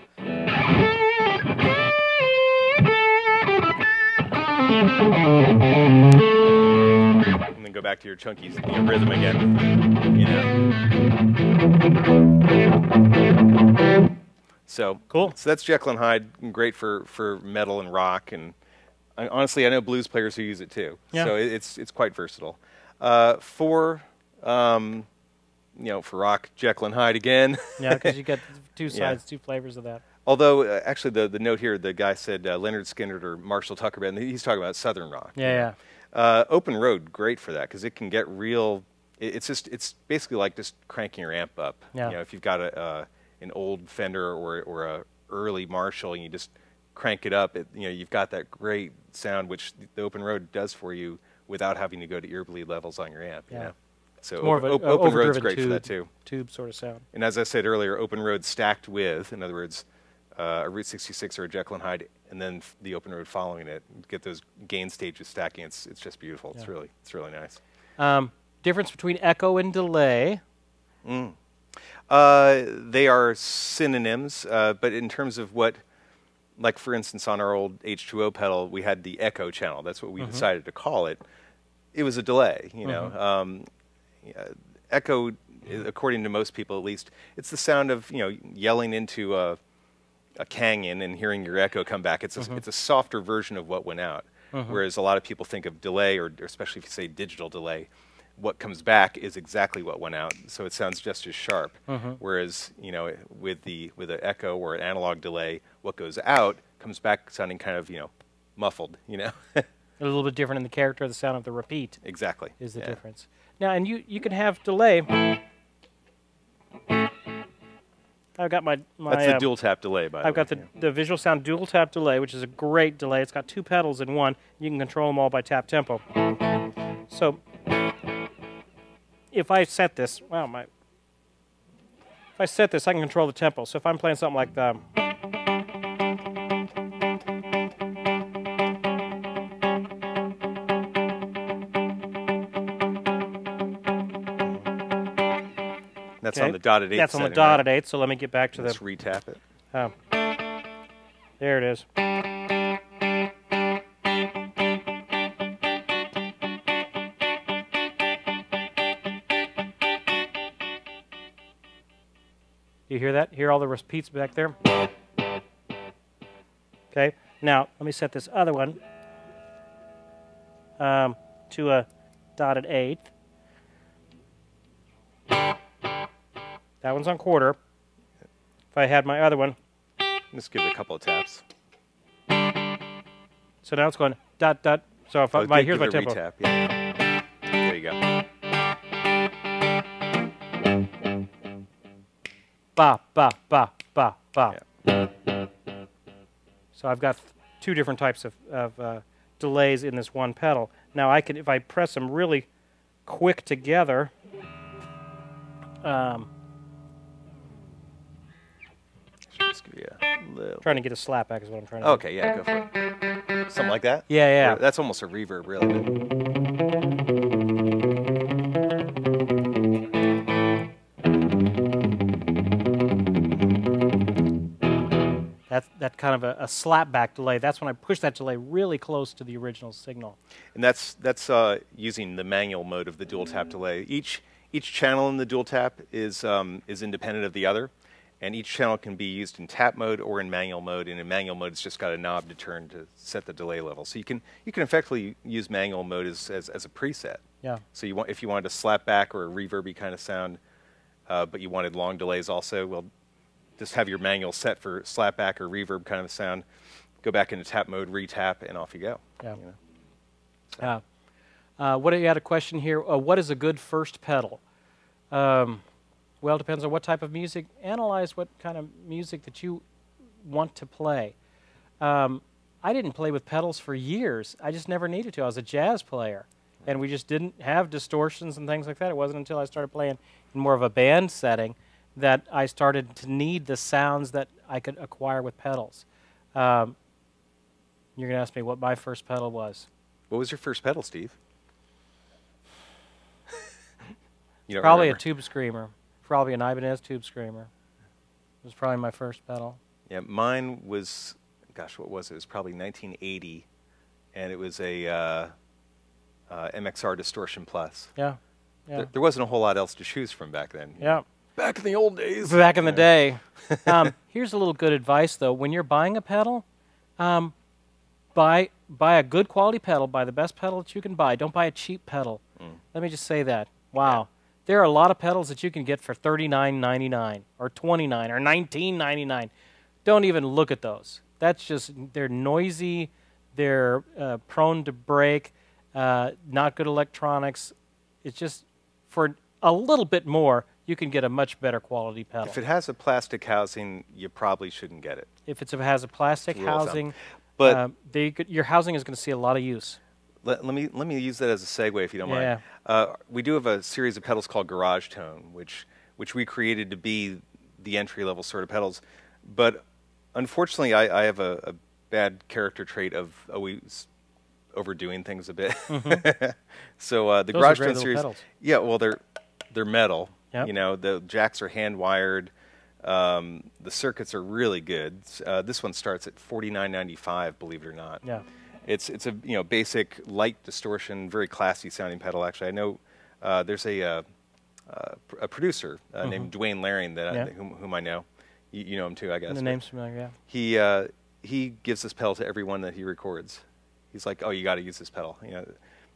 then go back to your chunky rhythm again. So cool. So that's Jekyll and Hyde. Great for metal and rock, and honestly, I know blues players who use it too. Yeah. So it's quite versatile. For rock, Jekyll and Hyde again. Yeah, because you get two sides, two flavors of that. Although, actually, the note here, the guy said Leonard Skinner or Marshall Tucker Band, he's talking about Southern rock. Yeah. Open Road, great for that, because it can get real, it's basically like just cranking your amp up. Yeah. If you've got an old Fender or a early Marshall, and you just crank it up, you've got that great sound, which the Open Road does for you without having to go to earbleed levels on your amp. Yeah. So more of an Open Road's great for that too. Tube sort of sound. And as I said earlier, Open Road stacked with, in other words, a Route 66 or a Jekyll and Hyde, and then the Open Road following it. Get those gain stages stacking. It's just beautiful. Yeah. It's really nice. Difference between echo and delay. They are synonyms, but in terms of what, like for instance, on our old H2O pedal, we had the echo channel. That's what we decided to call it. It was a delay, Echo, according to most people at least, it's the sound of yelling into a canyon and hearing your echo come back. It's a softer version of what went out. Whereas a lot of people think of delay, or especially if you say digital delay, what comes back is exactly what went out. So it sounds just as sharp. Whereas with an echo or an analog delay, what goes out comes back sounding kind of muffled. A little bit different in the character of the sound of the repeat. Exactly. Is the difference. Now, and you can have delay. I've got my that's the dual tap delay, by the way. I've got the visual sound dual tap delay, which is a great delay. It's got two pedals in one. You can control them all by tap tempo. So if I set this, if I set this, I can control the tempo. So if I'm playing something like that. That's on the dotted 8. That's on the dotted 8, so let me get back to Let's retap it. There it is. You hear that? Hear all the repeats back there? Okay, now let me set this other one to a dotted 8. That one's on quarter. If I had my other one. Just give it a couple of taps. So now it's going dot, dot. So if here's my tempo. Retap, yeah. There you go. Ba, ba, ba, ba, ba. Yeah. So I've got two different types of delays in this one pedal. Now I can, if I press them really quick together, just give you a little. Trying to get a slap back is what I'm trying to do. Okay, yeah, go for it. Something like that? Yeah. Or that's almost a reverb, really. that kind of a slapback delay. That's when I push that delay really close to the original signal. And that's using the manual mode of the dual tap delay. Each channel in the dual tap is independent of the other, and each channel can be used in tap mode or in manual mode. And in manual mode, it's just got a knob to turn to set the delay level. So you can effectively use manual mode as a preset. Yeah. So if you wanted a slap back or a reverby kind of sound, but you wanted long delays also, well, just have your manual set for slapback or reverb kind of a sound. Go back into tap mode, retap, and off you go. Yeah. You know? What do you had a question here? What is a good first pedal? Well, it depends on what type of music. Analyze what kind of music that you want to play. I didn't play with pedals for years. I just never needed to. I was a jazz player, and we just didn't have distortions and things like that. It wasn't until I started playing in more of a band setting that I started to need the sounds that I could acquire with pedals. You're going to ask me what my first pedal was. What was your first pedal, Steve? You don't Probably remember? a tube screamer. Probably an Ibanez tube screamer. It was probably my first pedal. Yeah, mine was, gosh, what was it? It was probably 1980, and it was a MXR Distortion Plus. Yeah. Yeah. There wasn't a whole lot else to choose from back then. Yeah. Back in the old days. Back in the day. Here's a little good advice, though. When you're buying a pedal, buy a good quality pedal. Buy the best pedal that you can buy. Don't buy a cheap pedal. Let me just say that. Wow. Yeah. There are a lot of pedals that you can get for $39.99 or $29 or $19.99. Don't even look at those. That's just, they're noisy. They're prone to break. Not good electronics. It's just, for a little bit more, you can get a much better quality pedal. If it has a plastic housing, you probably shouldn't get it. If it has a plastic housing, but your housing is going to see a lot of use. Let me use that as a segue, if you don't mind. We do have a series of pedals called Garage Tone, which we created to be the entry-level sort of pedals. But unfortunately, I have a bad character trait of always overdoing things a bit. So the Garage Tone series, pedals. Yeah, well, they're metal. Yep. You know, the jacks are hand wired. The circuits are really good. This one starts at $49.95, believe it or not. Yeah. It's a basic light distortion, very classy sounding pedal. Actually, I know there's a producer named Dwayne Laring that whom I know. You know him too, I guess. The name's familiar. Yeah. He gives this pedal to everyone that he records. He's like, oh, you got to use this pedal. You know,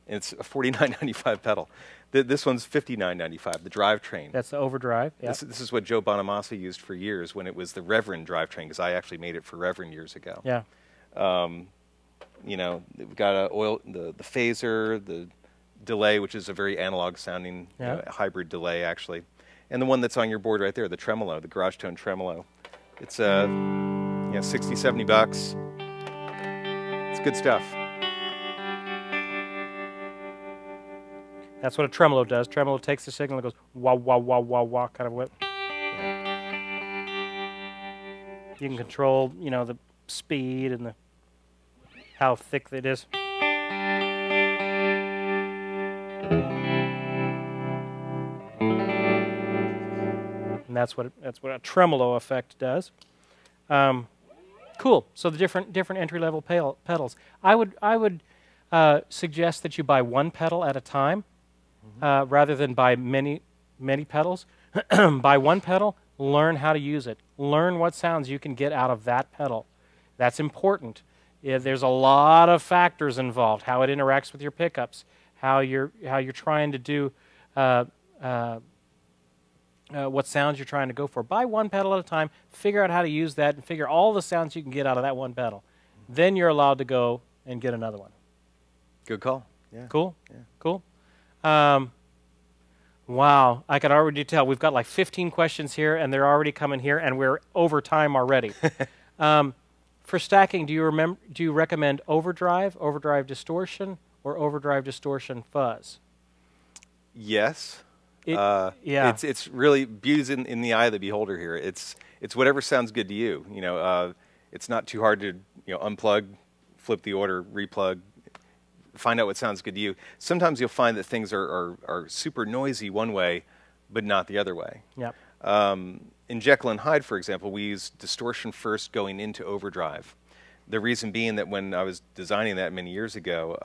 and it's a $49.95 pedal. This one's $59.95. The drivetrain. That's the overdrive. Yeah. This is what Joe Bonamassa used for years when it was the Reverend drivetrain, because I actually made it for Reverend years ago. Yeah. You know, we've got the phaser, the delay, which is a very analog sounding hybrid delay, actually. And the one that's on your board right there, the tremolo, the Garage Tone tremolo. It's $60, $70. It's good stuff. That's what a tremolo does. Tremolo takes the signal and goes wah, wah, wah, wah, wah, kind of what. You can control, the speed and how thick it is. And that's what a tremolo effect does. Cool. So the different entry-level pedals. I would suggest that you buy one pedal at a time, rather than buy many pedals. Buy one pedal. Learn how to use it. Learn what sounds you can get out of that pedal. That's important. There's a lot of factors involved. How it interacts with your pickups. How you're trying to do. What sounds you're trying to go for. Buy one pedal at a time, figure out how to use that, and figure all the sounds you can get out of that one pedal. Then you're allowed to go and get another one. Good call. Yeah. Cool? Yeah. Cool. Wow, I could already tell. We've got like 15 questions here, and they're already coming here, and we're over time already. For stacking, do you recommend overdrive distortion, or overdrive distortion fuzz? Yes. Yeah. It's really beauty's in the eye of the beholder here. It's whatever sounds good to you. It's not too hard to unplug, flip the order, replug, find out what sounds good to you. Sometimes you'll find that things are super noisy one way, but not the other way. Yep. in Jekyll and Hyde, for example, we use distortion first going into overdrive. The reason being that when I was designing that many years ago,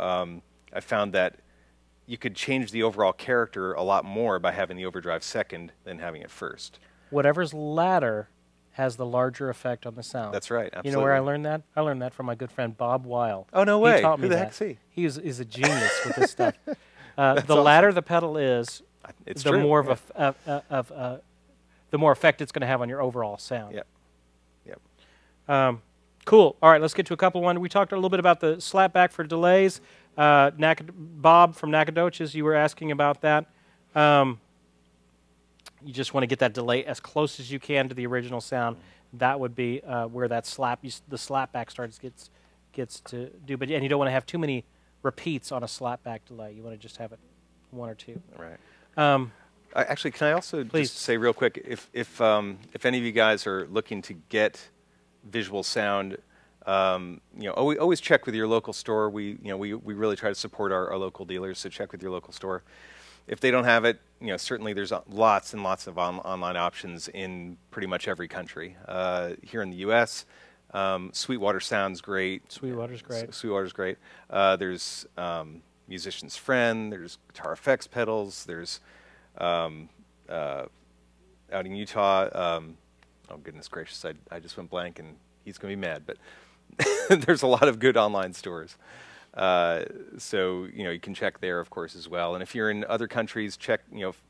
I found that you could change the overall character a lot more by having the overdrive second than having it first. Whatever's ladder has the larger effect on the sound. That's right, absolutely. You know where I learned that? I learned that from my good friend Bob Weil. Oh, no way. He taught me Who the that. heck's he? He is a genius with this stuff. The awesome. ladder the pedal is, It's the true. more the more effect it's going to have on your overall sound. Yep. Yep. Cool. All right, let's get to a couple one. We talked a little bit about the slapback for delays. Bob from Nacogdoches, you were asking about that. You just want to get that delay as close as you can to the original sound. That would be where that the slapback gets to do. And you don't want to have too many repeats on a slapback delay. You want to just have it one or two. Right. Actually, can I also just say real quick, if any of you guys are looking to get visual sound, always check with your local store. We really try to support our local dealers, so check with your local store. If they don't have it, certainly there's lots and lots of online options in pretty much every country. Here in the U.S., Sweetwater sounds great. Sweetwater's great. Sweetwater's great. There's Musician's Friend. There's Guitar Effects Pedals. There's out in Utah. Oh goodness gracious! I just went blank, and he's going to be mad. But there's a lot of good online stores. So you can check there, of course, as well. And if you're in other countries,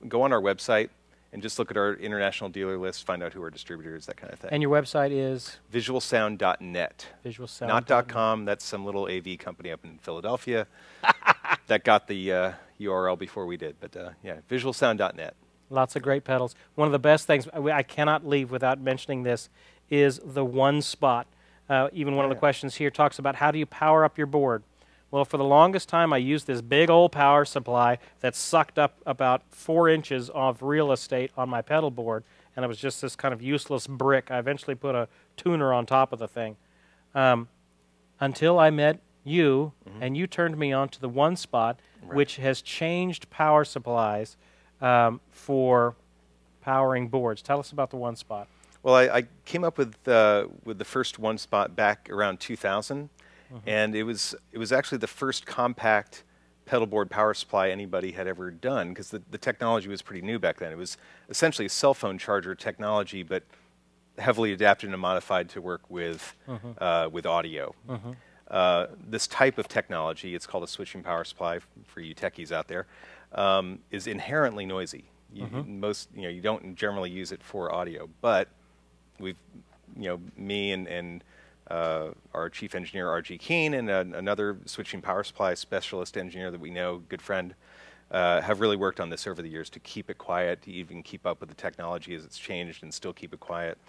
go on our website and just look at our international dealer list, find out who our distributors, that kind of thing. And your website is? Visualsound.net. Visualsound. Not .com. That's some little AV company up in Philadelphia that got the URL before we did. But yeah, visualsound.net. Lots of great pedals. One of the best things, I cannot leave without mentioning this, is the one spot. Even one of the questions here talks about how do you power up your board. Well, for the longest time, I used this big old power supply that sucked up about 4 inches of real estate on my pedal board, and it was just this kind of useless brick. I eventually put a tuner on top of the thing. Until I met you, and you turned me on to the one spot, which has changed power supplies for powering boards. Tell us about the one spot. Well, I came up with the first one spot back around 2000. And it was actually the first compact pedal board power supply anybody had ever done, because the technology was pretty new back then. It was essentially a cell phone charger technology, but heavily adapted and modified to work with audio. This type of technology, it's called a switching power supply for you techies out there, is inherently noisy. You don't generally use it for audio, but me and our chief engineer, R.G. Keene, and another switching power supply specialist engineer that we know, good friend, have really worked on this over the years to keep it quiet, to even keep up with the technology as it's changed and still keep it quiet.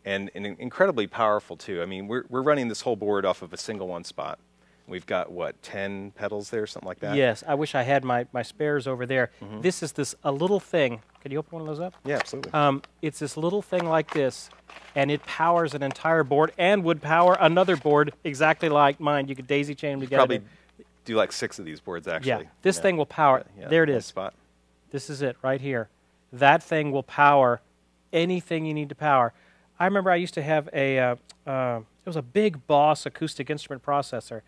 And incredibly powerful, too. I mean, we're running this whole board off of a single one spot. We've got, what, 10 pedals there, something like that? Yes. I wish I had my spares over there. This is a little thing. Can you open one of those up? Yeah, absolutely. It's this little thing like this, and it powers an entire board and would power another board exactly like mine. You could daisy chain them together. Probably do like 6 of these boards, actually. Yeah, this thing will power. There it is. Spot. This is it right here. That thing will power anything you need to power. I remember I used to have it was a big Boss acoustic instrument processor,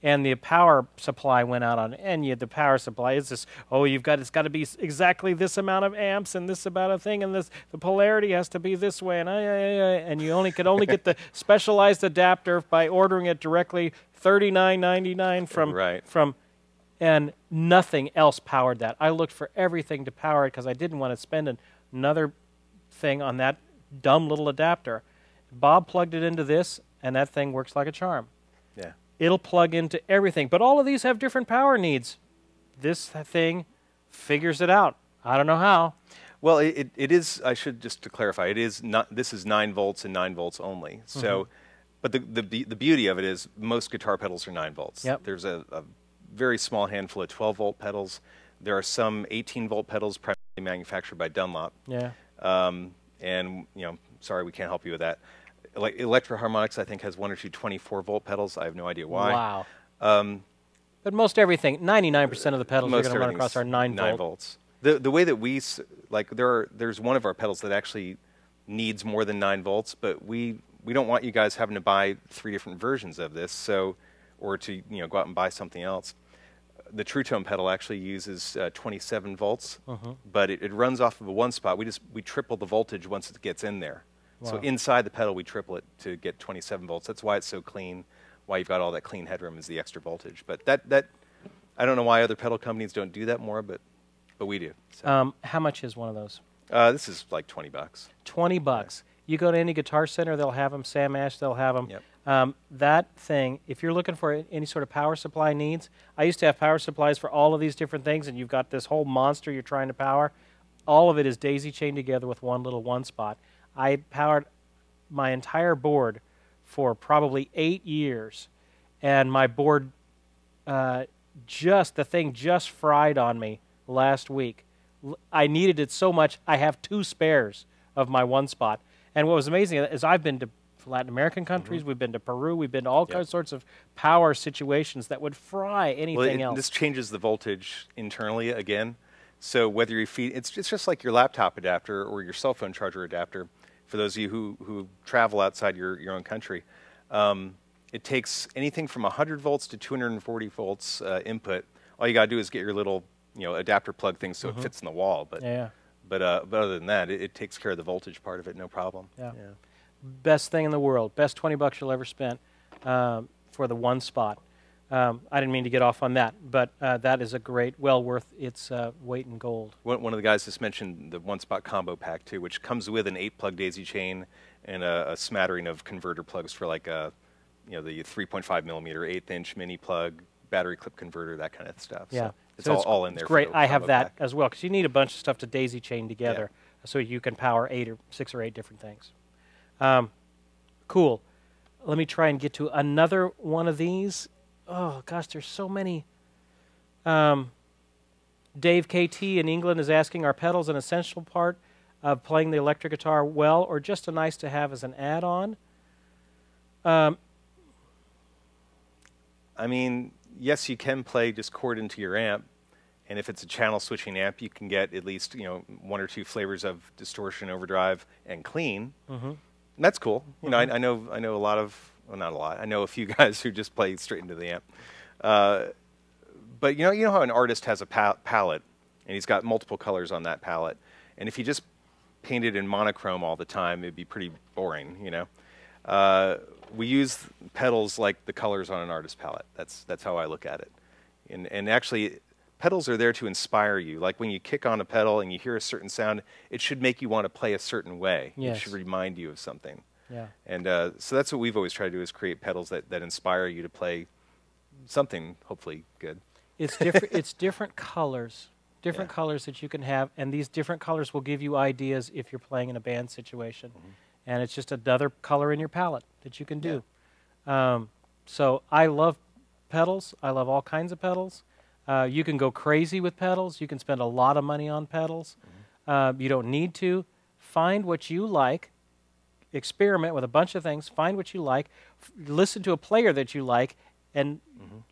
and the power supply went out on it. And the power supply is this, it's got to be exactly this amount of amps and this amount of thing, and the polarity has to be this way, and you could only get the specialized adapter by ordering it directly, $39.99 from, and nothing else powered that. I looked for everything to power it because I didn't want to spend another thing on that dumb little adapter. Bob plugged it into this, and that thing works like a charm. Yeah. It'll plug into everything. But all of these have different power needs. This thing figures it out. I don't know how. Well, it is, I should just to clarify, it is not, this is 9 volts and 9 volts only. So, but the beauty of it is most guitar pedals are 9 volts. Yep. There's a very small handful of 12 volt pedals. There are some 18 volt pedals primarily manufactured by Dunlop. Yeah. And, sorry, we can't help you with that. Like Electro Harmonics, I think, has 1 or 2 24 volt pedals. I have no idea why. Wow. But most everything, 99% of the pedals you're going to run across are 9 volts. The way that there's one of our pedals that actually needs more than 9 volts, but we don't want you guys having to buy 3 different versions of this, so, or to go out and buy something else. The Truetone pedal actually uses 27 volts, but it runs off of a 1 spot. We triple the voltage once it gets in there. Wow. So inside the pedal, we triple it to get 27 volts. That's why it's so clean. Why you've got all that clean headroom is the extra voltage. But that I don't know why other pedal companies don't do that more, but we do. So. How much is one of those? This is like $20. $20. Yeah. You go to any Guitar Center, they'll have them. Sam Ash, they'll have them. Yep. That thing, if you're looking for any sort of power supply needs, I used to have power supplies for all of these different things, and you've got this whole monster you're trying to power. All of it is daisy chained together with one little 1 spot. I powered my entire board for probably 8 years, and my board, the thing just fried on me last week. I needed it so much, I have 2 spares of my 1 spot. And what was amazing is I've been to Latin American countries, we've been to Peru, we've been to all kinds sorts of power situations that would fry anything else. This changes the voltage internally again. So whether you feed, it's just like your laptop adapter or your cell phone charger adapter. For those of you who travel outside your own country, it takes anything from 100 volts to 240 volts input. All you got to do is get your little adapter plug thing so it fits in the wall. But but other than that, it takes care of the voltage part of it, no problem. Yeah. Best thing in the world. Best $20 you'll ever spent for the 1 spot. I didn't mean to get off on that, but that is a great, well worth its weight in gold. One of the guys just mentioned the 1 spot combo pack too, which comes with an 8-plug daisy chain and a smattering of converter plugs for like the 3.5 millimeter 1/8 inch mini plug, battery clip converter, that kind of stuff. Yeah, so it's all in there. Great. I have that pack as well because you need a bunch of stuff to daisy chain together so you can power 6 or 8 different things. Cool. Let me try and get to another one of these. Oh, gosh, there's so many. Dave KT in England is asking, are pedals an essential part of playing the electric guitar well or just a nice to have as an add-on? I mean, yes, you can play just chord into your amp. And if it's a channel switching amp, you can get at least 1 or 2 flavors of distortion, overdrive, and clean. And that's cool. I know a lot of, well, not a lot. I know a few guys who just play straight into the amp. But you know how an artist has a palette, and he's got multiple colors on that palette. And if he just painted in monochrome all the time, it'd be pretty boring. We use pedals like the colors on an artist palette. That's how I look at it. And actually, pedals are there to inspire you. Like when you kick on a pedal and you hear a certain sound, it should make you want to play a certain way. Yes. It should remind you of something. Yeah. And so that's what we've always tried to do, is create pedals that inspire you to play something hopefully good. It's different. It's different colors. Different colors that you can have, and these different colors will give you ideas if you're playing in a band situation. And it's just another color in your palette that you can do. So I love pedals. I love all kinds of pedals. You can go crazy with pedals. You can spend a lot of money on pedals. You don't need to. Find what you like. Experiment with a bunch of things. Find what you like. Listen to a player that you like. And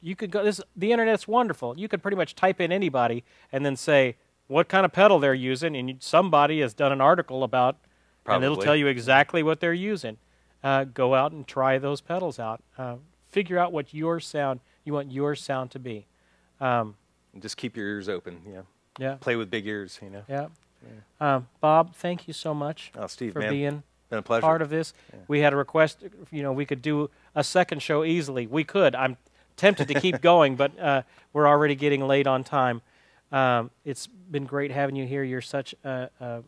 you could go, the internet's wonderful. You could pretty much type in anybody and then say what kind of pedal they're using, and somebody has done an article about, and it'll tell you exactly what they're using. Go out and try those pedals out. Figure out what you want your sound to be. Just keep your ears open. Yeah. Play with big ears. Yeah. Bob, thank you so much Steve, for man. being been a pleasure. Part of this. We had a request, we could do a second show easily. We could. I'm tempted to keep going, but we're already getting late on time. It's been great having you here. You're such an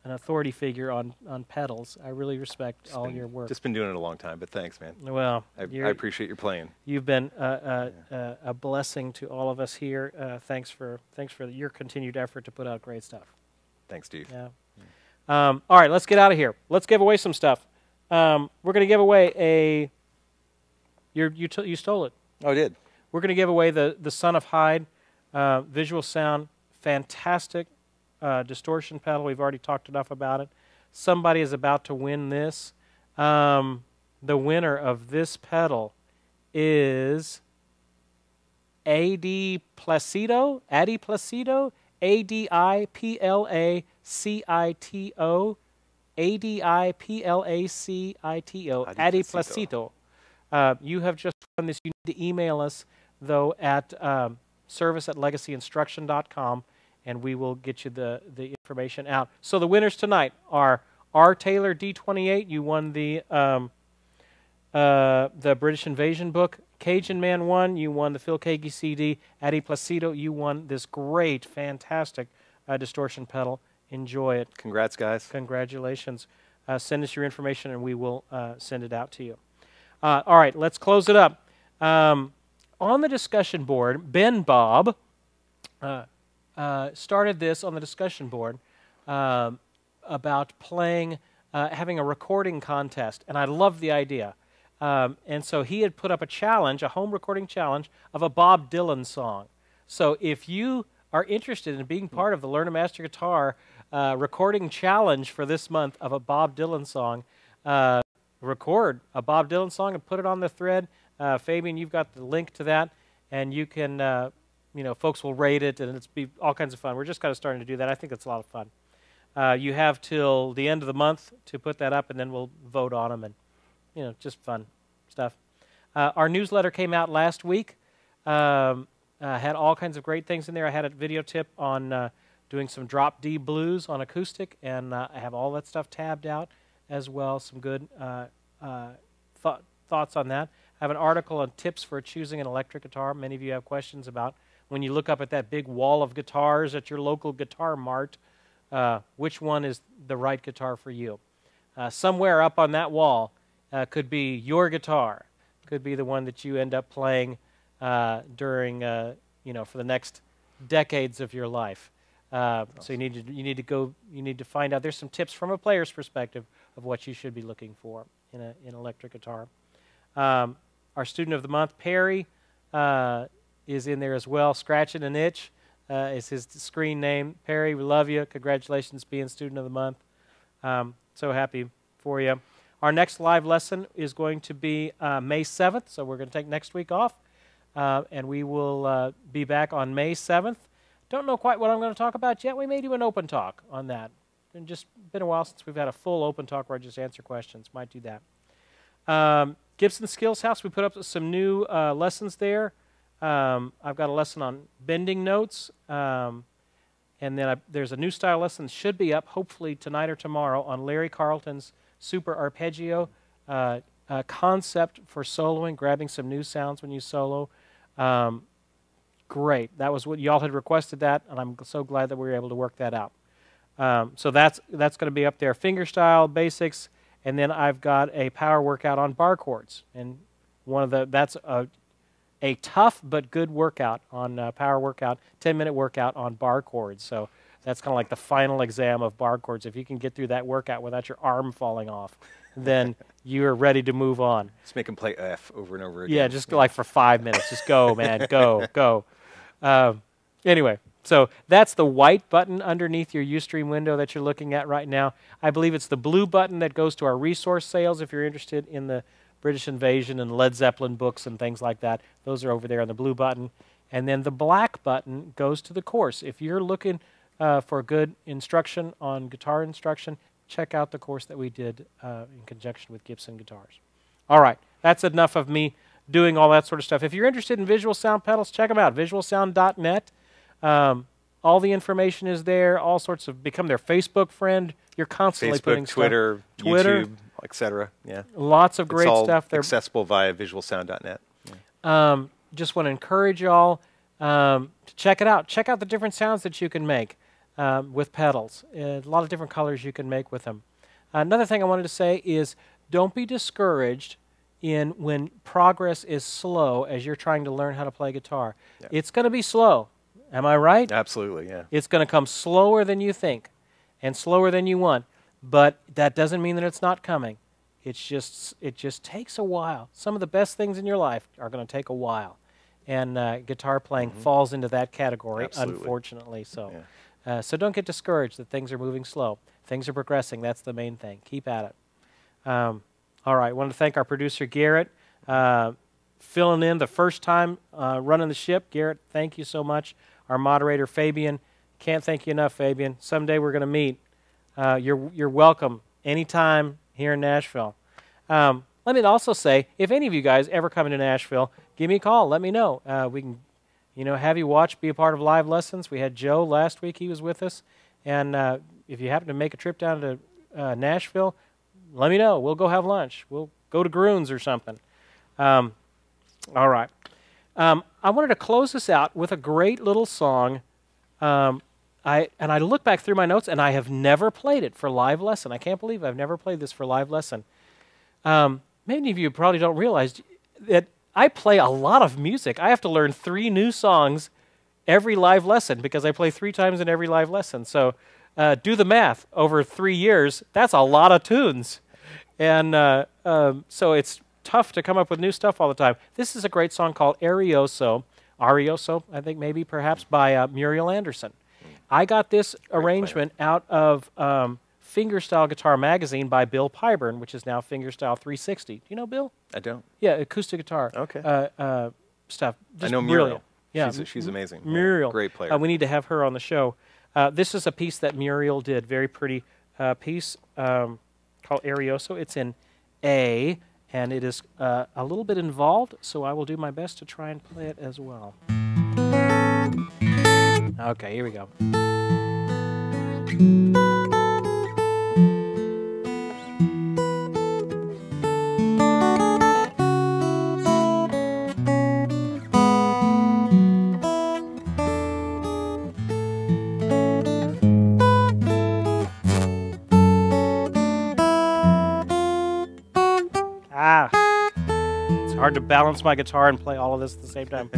authority figure on pedals. I really respect all your work. Just been doing it a long time, but thanks, man. Well, I appreciate your playing. You've been a blessing to all of us here. Thanks for your continued effort to put out great stuff. Thanks, Steve. Yeah. All right, let's get out of here. Let's give away some stuff. We're going to give away you stole it. Oh, I did. We're going to give away the Son of Hyde visual sound, fantastic distortion pedal. We've already talked enough about it. Somebody is about to win this. The winner of this pedal is Adi Placido, AdiPlacito, ADIPLACITO, Adiplacito. You have just won this. You need to email us, though, at service@legacyinstruction.com, and we will get you the information out. So the winners tonight are R. Taylor, D28. You won the British Invasion book. Cajun Man won. You won the Phil Kagi CD. Adiplacito, you won this great, fantastic distortion pedal. Enjoy it. Congrats, guys. Congratulations. Send us your information, and we will send it out to you. All right, let's close it up. On the discussion board, Ben Bob started this on the discussion board about playing, having a recording contest, and I love the idea. And so he had put up a challenge, a home recording challenge, of a Bob Dylan song. So if you are interested in being part of the Learn to Master Guitar recording challenge for this month of a Bob Dylan song, record a Bob Dylan song and put it on the thread. Fabian, you've got the link to that, and you can, folks will rate it, and it's be all kinds of fun. We're just kind of starting to do that. I think it's a lot of fun. You have till the end of the month to put that up, and then we'll vote on them, and just fun stuff. Our newsletter came out last week. Had all kinds of great things in there. I had a video tip on doing some drop D blues on acoustic, and I have all that stuff tabbed out as well. Some good thoughts on that. I have an article on tips for choosing an electric guitar. Many of you have questions about when you look up at that big wall of guitars at your local guitar mart, which one is the right guitar for you. Somewhere up on that wall could be your guitar. Could be the one that you end up playing during, for the next decades of your life. So you need to find out. There's some tips from a player's perspective of what you should be looking for in an electric guitar. Our student of the month, Perry, is in there as well. Scratching an Itch is his screen name. Perry, we love you. Congratulations being student of the month. So happy for you. Our next live lesson is going to be May 7th, so we're going to take next week off, and we will be back on May 7th. Don't know quite what I'm going to talk about yet. We may do an open talk on that. It's just been a while since we've had a full open talk where I just answer questions. Might do that. Gibson Skills House, we put up some new lessons there. I've got a lesson on bending notes, and then there's a new style lesson that should be up hopefully tonight or tomorrow on Larry Carlton's Super Arpeggio concept for soloing, grabbing some new sounds when you solo. Great. That was what y'all had requested that, and I'm so glad that we were able to work that out. So that's going to be up there. Fingerstyle basics, and then I've got a power workout on bar chords, and that's a tough but good workout on power workout, 10-minute workout on bar chords. So that's kind of like the final exam of bar chords. If you can get through that workout without your arm falling off, then you're ready to move on. Just make them play F over and over again. Yeah, just like for 5 minutes. Just go, man. Go. Anyway, so that's the white button underneath your Ustream window that you're looking at right now. I believe it's the blue button that goes to our resource sales if you're interested in the British Invasion and Led Zeppelin books and things like that. Those are over there on the blue button. And then the black button goes to the course. If you're looking for good instruction on guitar instruction, check out the course that we did in conjunction with Gibson Guitars. All right, that's enough of me doing all that sort of stuff. If you're interested in visual sound pedals, check them out, visualsound.net. All the information is there, all sorts of, become their Facebook friend. You're constantly putting Twitter, stuff. Twitter, YouTube, etc. Yeah, lots of great stuff. They're accessible via visualsound.net. Yeah. Just want to encourage y'all to check it out. Check out the different sounds that you can make with pedals. A lot of different colors you can make with them. Another thing I wanted to say is don't be discouraged when progress is slow as you're trying to learn how to play guitar. Yeah. It's going to be slow. Am I right? Absolutely, yeah. It's going to come slower than you think and slower than you want, but that doesn't mean that it's not coming. It just takes a while. Some of the best things in your life are going to take a while, and guitar playing falls into that category, unfortunately. So, so don't get discouraged that things are moving slow. Things are progressing. That's the main thing. Keep at it. All right. I want to thank our producer, Garrett, filling in the first time running the ship. Garrett, thank you so much. Our moderator, Fabian. Can't thank you enough, Fabian. Someday we're going to meet. You're welcome anytime here in Nashville. Let me also say, if any of you guys ever come into Nashville, give me a call. Let me know. We can, have you watch, be a part of live lessons. We had Joe last week. He was with us. And if you happen to make a trip down to Nashville, let me know. We'll go have lunch. We'll go to Groon's or something. All right. I wanted to close this out with a great little song. I look back through my notes, and I have never played it for live lesson. I can't believe I've never played this for live lesson. Many of you probably don't realize that I play a lot of music. I have to learn 3 new songs every live lesson because I play 3 times in every live lesson. So do the math. Over 3 years, that's a lot of tunes. And so it's tough to come up with new stuff all the time. This is a great song called Arioso, I think maybe perhaps by Muriel Anderson. I got this arrangement out of Fingerstyle Guitar Magazine by Bill Pyburn, which is now Fingerstyle 360. Do you know Bill? I don't. Yeah, acoustic guitar. Okay. Stuff. I know Muriel. Yeah, she's amazing. Muriel, yeah, great player. We need to have her on the show. This is a piece that Muriel did. Very pretty piece called Arioso. It's in A, and it is a little bit involved. So I will do my best to try and play it as well. Okay, here we go. It's hard to balance my guitar and play all of this at the same time.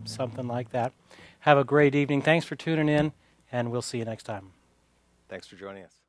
Something like that. Have a great evening. Thanks for tuning in, and we'll see you next time. Thanks for joining us.